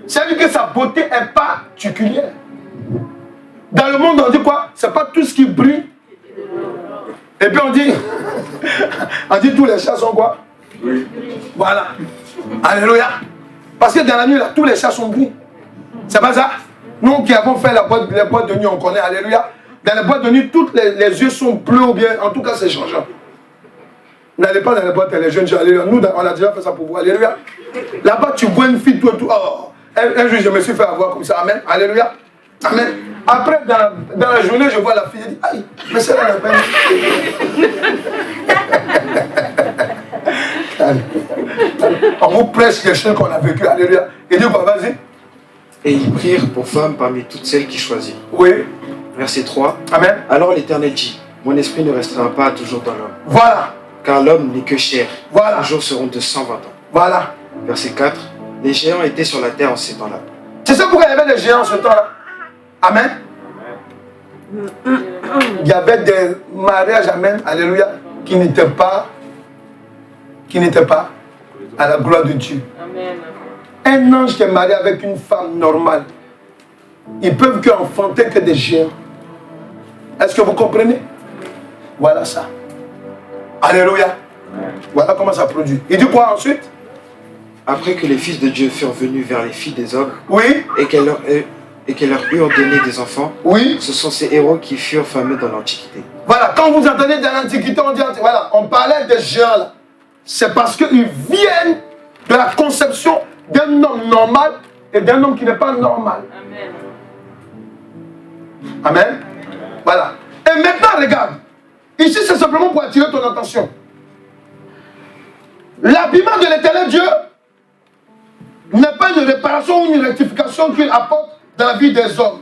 C'est-à-dire que sa beauté n'est pas particulière. Dans le monde, on dit quoi? C'est pas tout ce qui brille. Et puis on dit tous les chats sont quoi? Oui. Voilà. Alléluia. Parce que dans la nuit, là, tous les chats sont gris. C'est pas ça? Nous qui avons fait les boîtes de nuit, on connaît. Alléluia. Dans les boîtes de nuit, tous les yeux sont bleus ou bien, en tout cas, c'est changeant. N'allez pas dans les boîtes, les jeunes gens. Alléluia. Nous, on a déjà fait ça pour vous. Alléluia. Là-bas, tu vois une fille, tout et tout. Oh. Un jour, je me suis fait avoir comme ça. Amen. Alléluia. Amen. Après, dans la journée, je vois la fille, je dis, aïe, mais c'est là la peine. On vous prêche les choses qu'on a vécues. Alléluia. Il dit quoi? Vas-y. Et ils prirent pour femmes parmi toutes celles qu'ils choisirent. Oui. Verset 3. Amen. Alors l'Éternel dit, mon esprit ne restera pas toujours dans l'homme, Voilà. car l'homme n'est que chair. Voilà. Les jours seront de 120 ans. Voilà. Verset 4. Les géants étaient sur la terre en ces temps-là. Tu sais pourquoi il y avait des géants en ce temps-là? Amen. Il y avait des mariages, amen, alléluia, qui n'étaient pas à la gloire de Dieu. Amen. Un ange qui est marié avec une femme normale, ils peuvent qu'enfanter que des géants. Est-ce que vous comprenez? Voilà ça. Alléluia. Voilà comment ça produit. Il dit quoi ensuite? Après que les fils de Dieu furent venus vers les filles des hommes, Oui. et qu'elles leur eurent donné des enfants, Oui. ce sont ces héros qui furent fameux dans l'Antiquité. Voilà, quand vous entendez dans l'Antiquité, on dit, voilà, on parlait des géants là. C'est parce qu'ils viennent de la conception d'un homme normal et d'un homme qui n'est pas normal. Amen. Amen. Voilà. Et maintenant, regarde. Ici, c'est simplement pour attirer ton attention. L'habillement de l'Éternel Dieu n'est pas une réparation ou une rectification qu'il apporte dans la vie des hommes,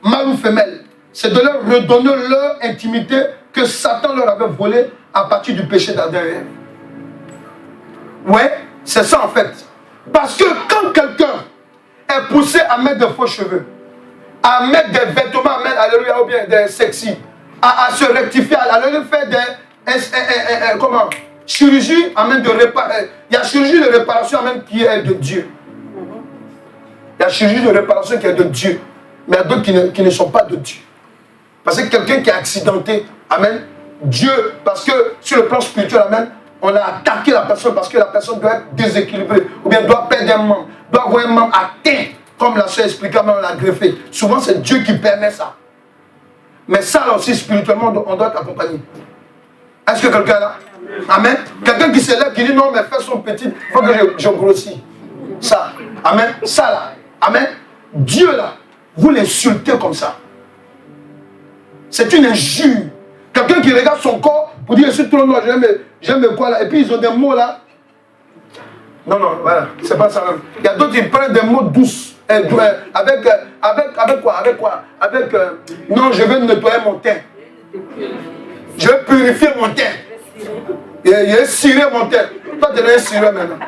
mâles ou femelles. C'est de leur redonner leur intimité que Satan leur avait volée à partir du péché d'Adam et Ève. Ouais, c'est ça en fait. Parce que quand quelqu'un est poussé à mettre de faux cheveux, à mettre des vêtements, à mettre, alléluia, ou bien des sexy, à se rectifier, à faire des comment, chirurgie, amène de réparation. Il y a chirurgie de réparation, amène qui est de Dieu. Il y a chirurgie de réparation qui est de Dieu. Mais il y a d'autres qui ne sont pas de Dieu. Parce que quelqu'un qui est accidenté, amen, Dieu, parce que sur le plan spirituel, amen, on a attaqué la personne parce que la personne doit être déséquilibrée, ou bien doit perdre un membre, doit avoir un membre atteint, comme la soeur expliquait, on l'a greffé. Souvent, c'est Dieu qui permet ça. Mais ça, là aussi, spirituellement, on doit être accompagné. Est-ce que quelqu'un là? Amen. Quelqu'un qui s'élève, qui dit non, mes fesses sont petites, il faut que je grossis. Ça, amen. Ça là, amen. Dieu là, vous l'insultez comme ça. C'est une injure. Quelqu'un qui regarde son corps pour dire je suis trop noir, j'aime quoi là. Et puis ils ont des mots là. Non, non, voilà, c'est pas ça même. Il y a d'autres qui prennent des mots douces. Avec quoi? Non, je vais nettoyer mon teint. Je vais purifier mon teint. Je vais cirer mon teint. Toi, tu es cireux maintenant.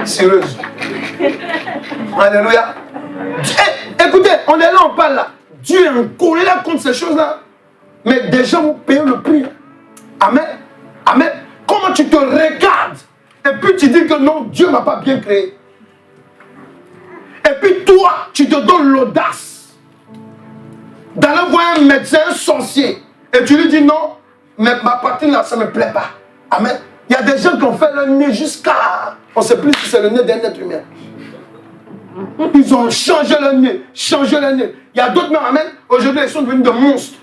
Cireuse. Alléluia. Écoutez, on est là, on parle là. Dieu est en colère contre ces choses-là. Mais des gens vont payer le prix. Amen. Amen. Comment tu te regardes et puis tu dis que non, Dieu ne m'a pas bien créé. Et puis toi, tu te donnes l'audace d'aller voir un médecin, un sorcier, et tu lui dis non, mais ma partie là, ça ne me plaît pas. Amen. Il y a des gens qui ont fait le nez jusqu'à... On ne sait plus si c'est le nez d'un être humain. Ils ont changé le nez, changé le nez. Il y a d'autres, mais amen, aujourd'hui, ils sont devenus des monstres.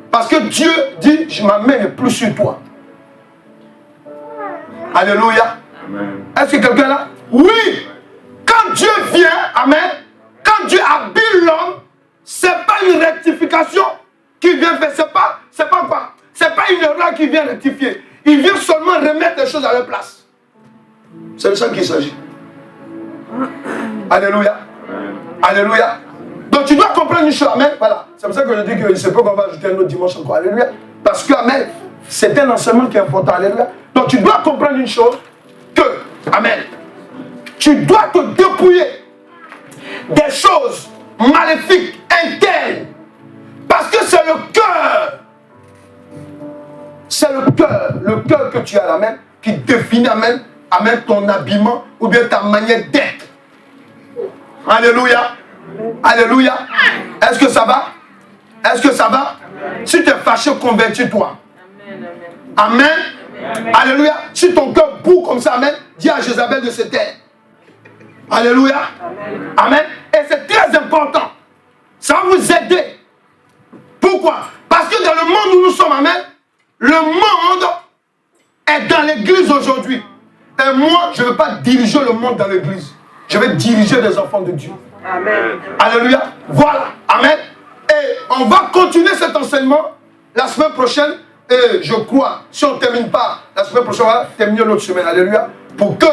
Parce que Dieu dit, je m'amène plus sur toi. Alléluia. Est-ce que quelqu'un là? Oui. Quand Dieu vient, amen, quand Dieu habille l'homme, ce n'est pas une rectification qu'il vient faire. C'est pas quoi? C'est pas une erreur qu'il vient rectifier. Il vient seulement remettre les choses à leur place. C'est de ça qu'il s'agit. Alléluia. Alléluia. Donc tu dois comprendre une chose, amen. Voilà. C'est pour ça que je dis que c'est pas qu'on va ajouter un autre dimanche encore. Alléluia. Parce que, amen, c'est un enseignement qui est important. Alléluia. Donc tu dois comprendre une chose, que, amen, tu dois te dépouiller des choses maléfiques, internes. Parce que c'est le cœur. C'est le cœur que tu as, amen, qui définit, amen, amen, ton habillement ou bien ta manière d'être. Alléluia. Alléluia. Est-ce que ça va? Est-ce que ça va? Si tu es fâché, convertis-toi. Amen. Amen. Alléluia. Si ton cœur boue comme ça, amen, dis à Jézabel de se taire. Alléluia. Amen. Et c'est très important. Ça va vous aider. Pourquoi? Parce que dans le monde où nous sommes, amen, le monde est dans l'église aujourd'hui. Et moi, je ne veux pas diriger le monde dans l'église. Je vais diriger les enfants de Dieu. Amen. Alléluia. Voilà. Amen. Et on va continuer cet enseignement la semaine prochaine. Et je crois, si on ne termine pas la semaine prochaine, on va terminer l'autre semaine. Alléluia. Pour que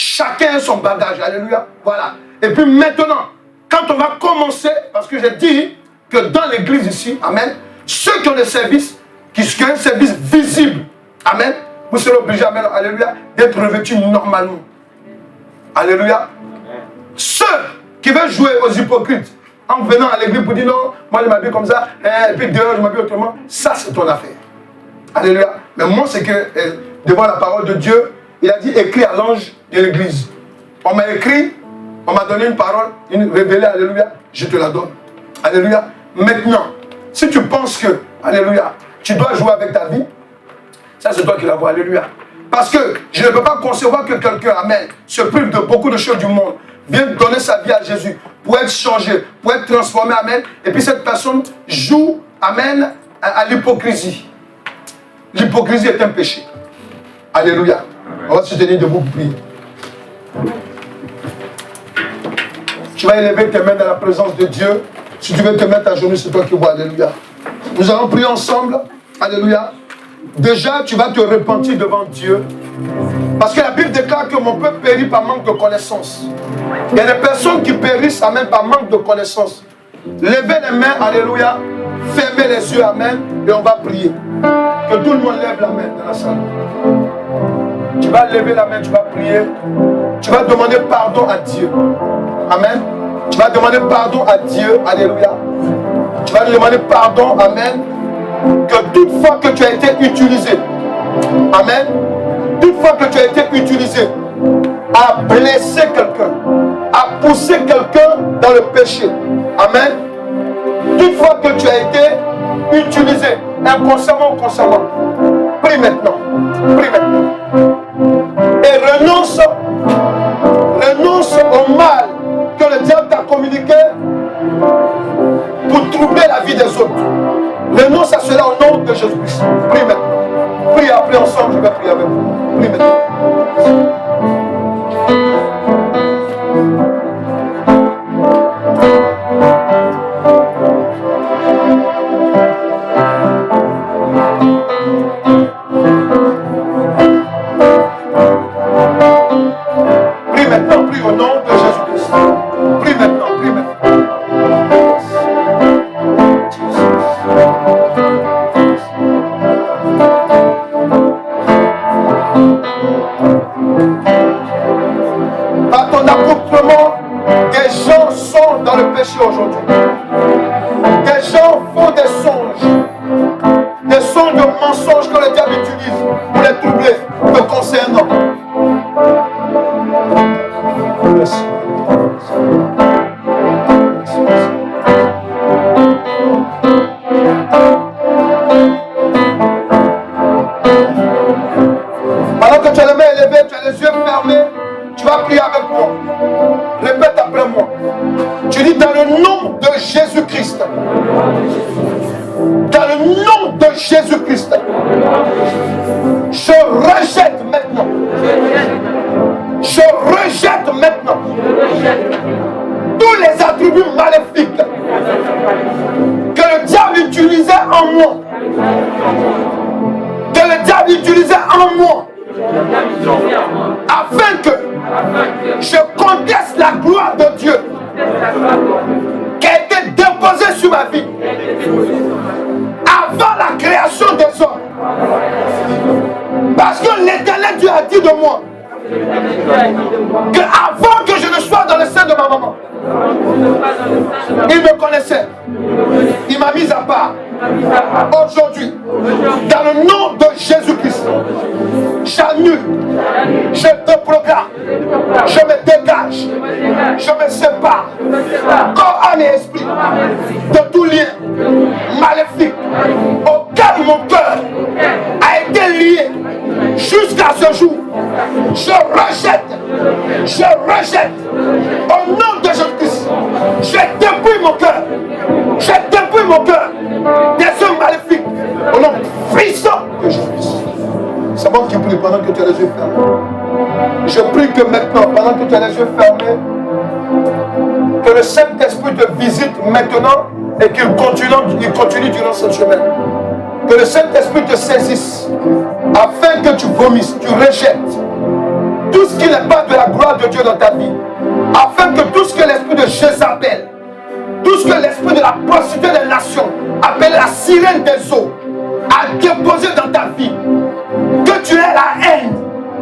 Chacun a son bagage. Alléluia. Voilà. Et puis maintenant, quand on va commencer, parce que j'ai dit que dans l'église ici, amen, ceux qui ont des services, qui ont un service visible, amen, vous serez obligés, amen, alléluia, d'être revêtus normalement. Alléluia. Ceux qui veulent jouer aux hypocrites, en venant à l'église pour dire non, moi je m'habille comme ça, et puis dehors je m'habille autrement, ça c'est ton affaire. Alléluia. Mais moi c'est que, devant la parole de Dieu, il a dit écrit à l'ange de l'église. On m'a écrit, on m'a donné une parole, une révélée, alléluia, je te la donne. Alléluia. Maintenant, si tu penses que, alléluia, tu dois jouer avec ta vie, ça c'est toi qui la vois, alléluia. Parce que je ne peux pas concevoir que quelqu'un, amen, se prive de beaucoup de choses du monde, vienne donner sa vie à Jésus pour être changé, pour être transformé, amen, et puis cette personne joue, amen, à l'hypocrisie. L'hypocrisie est un péché. Alléluia. On va se tenir debout pour prier. Tu vas élever tes mains dans la présence de Dieu. Si tu veux te mettre à genoux, c'est toi qui vois. Alléluia. Nous allons prier ensemble. Alléluia. Déjà, tu vas te repentir devant Dieu. Parce que la Bible déclare que mon peuple périt par manque de connaissance. Il y a des personnes qui périssent, amen, par manque de connaissance. Levez les mains, alléluia. Fermez les yeux, amen. Et on va prier. Que tout le monde lève la main dans la salle. Tu vas lever la main, tu vas prier. Tu vas demander pardon à Dieu. Amen. Tu vas demander pardon à Dieu. Alléluia. Tu vas lui demander pardon. Amen. Que toutefois que tu as été utilisé. Amen. Toutefois que tu as été utilisé à blesser quelqu'un, à pousser quelqu'un dans le péché. Amen. Toutefois que tu as été utilisé, inconsciemment ou consciemment, prie maintenant. Prie maintenant. Et renonce au mal que le diable t'a communiqué pour troubler la vie des autres. Renonce à cela au nom de Jésus-Christ. Prie maintenant. Prie après ensemble, je vais prier avec vous. Prie maintenant. Aujourd'hui. Des gens font des songes de mensonges que le diable utilise pour les troubler, me concernant. Merci. Pendant que tu as les mains élevées, tu as les yeux fermés, tu vas prier avec moi. Répète après moi. Tu dis dans le nom de Jésus-Christ. Dans le nom de Jésus-Christ. Je rejette maintenant. Je rejette maintenant. Tous les attributs maléfiques que le diable utilisait en moi. Que le diable utilisait en moi. Afin que je conteste la gloire de Dieu qui a été déposée sur ma vie avant la création des hommes. Parce que l'Éternel Dieu a dit de moi que avant que je ne sois dans le sein de ma maman, il me connaissait. Il m'a mis à part. Aujourd'hui, dans le nom de Jésus-Christ, j'annule, je déprogramme, je me dégage, je me sépare, corps, âme et esprit, de tout lien maléfique auquel mon cœur a été lié jusqu'à ce jour. Je rejette, au nom de Jésus-Christ, je dépouille mon cœur, des hommes maléfiques, au nom puissant de Jésus. C'est moi qui prie pendant que tu as les yeux fermés. Je prie que maintenant, pendant que tu as les yeux fermés, que le Saint-Esprit te visite maintenant et qu'il continue durant cette semaine. Que le Saint-Esprit te saisisse afin que tu vomisses, tu rejettes tout ce qui n'est pas de la gloire de Dieu dans ta vie. Afin que tout ce que l'esprit de Jézabel, tout ce que l'esprit de la prostituée des nations, appelé la sirène des eaux, a déposé dans ta vie, que tu aies la haine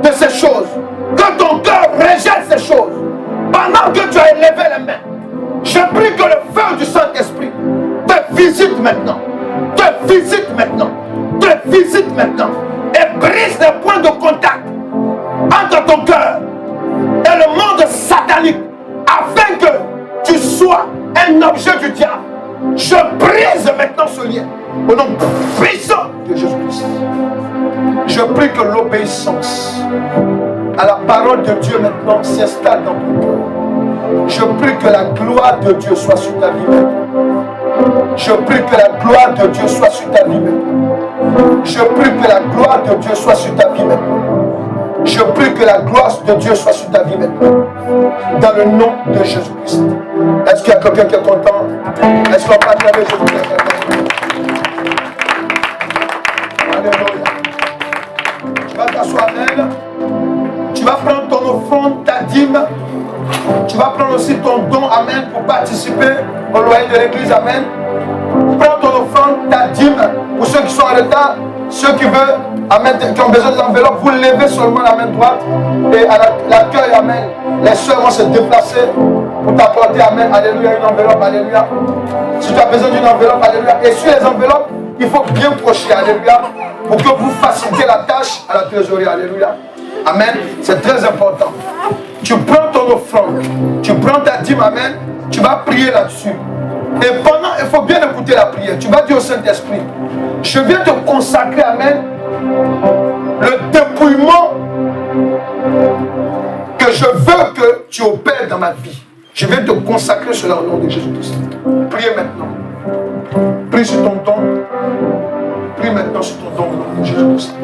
de ces choses, que ton cœur rejette ces choses, pendant que tu as élevé les mains, je prie que le feu du Saint-Esprit te visite maintenant, te visite maintenant, te visite maintenant, et brise les points de contact entre ton cœur et le monde satanique, afin que tu sois un objet du diable. Je brise maintenant ce lien au nom puissant de Jésus-Christ. Je prie que l'obéissance à la parole de Dieu maintenant s'installe dans ton cœur. Je prie que la gloire de Dieu soit sur ta vie maintenant. Je prie que la gloire de Dieu soit sur ta vie maintenant. Je prie que la gloire de Dieu soit sur ta vie maintenant. Je prie que la gloire de Dieu soit sur ta vie maintenant. Dans le nom de Jésus-Christ. Est-ce qu'il y a quelqu'un qui est content? Est-ce qu'on peut acclamer Jésus-Christ? Alléluia. Tu vas t'asseoir, amen. Tu vas prendre ton offrande, ta dîme. Tu vas prendre aussi ton don, amen, pour participer au loyer de l'église, amen. Prends ton offrande, ta dîme. Pour ceux qui sont en retard, ceux qui veulent, amen, qui ont besoin de l'enveloppe, vous levez seulement la main droite et à l'accueil, amen. Les soeurs vont se déplacer pour t'apporter, amen, alléluia, une enveloppe, alléluia. Si tu as besoin d'une enveloppe, alléluia. Et sur les enveloppes, il faut bien procher, alléluia, pour que vous facilitez la tâche à la trésorerie, alléluia. Amen, c'est très important. Tu prends ton offrande, tu prends ta dîme, amen, tu vas prier là-dessus. Et pendant, il faut bien écouter la prière. Tu vas dire au Saint-Esprit, je viens te consacrer, amen, le dépouillement que je veux que tu opères dans ma vie. Je viens te consacrer cela au nom de Jésus-Christ. Priez maintenant. Prie sur ton don. Prie maintenant sur ton don au nom de Jésus-Christ.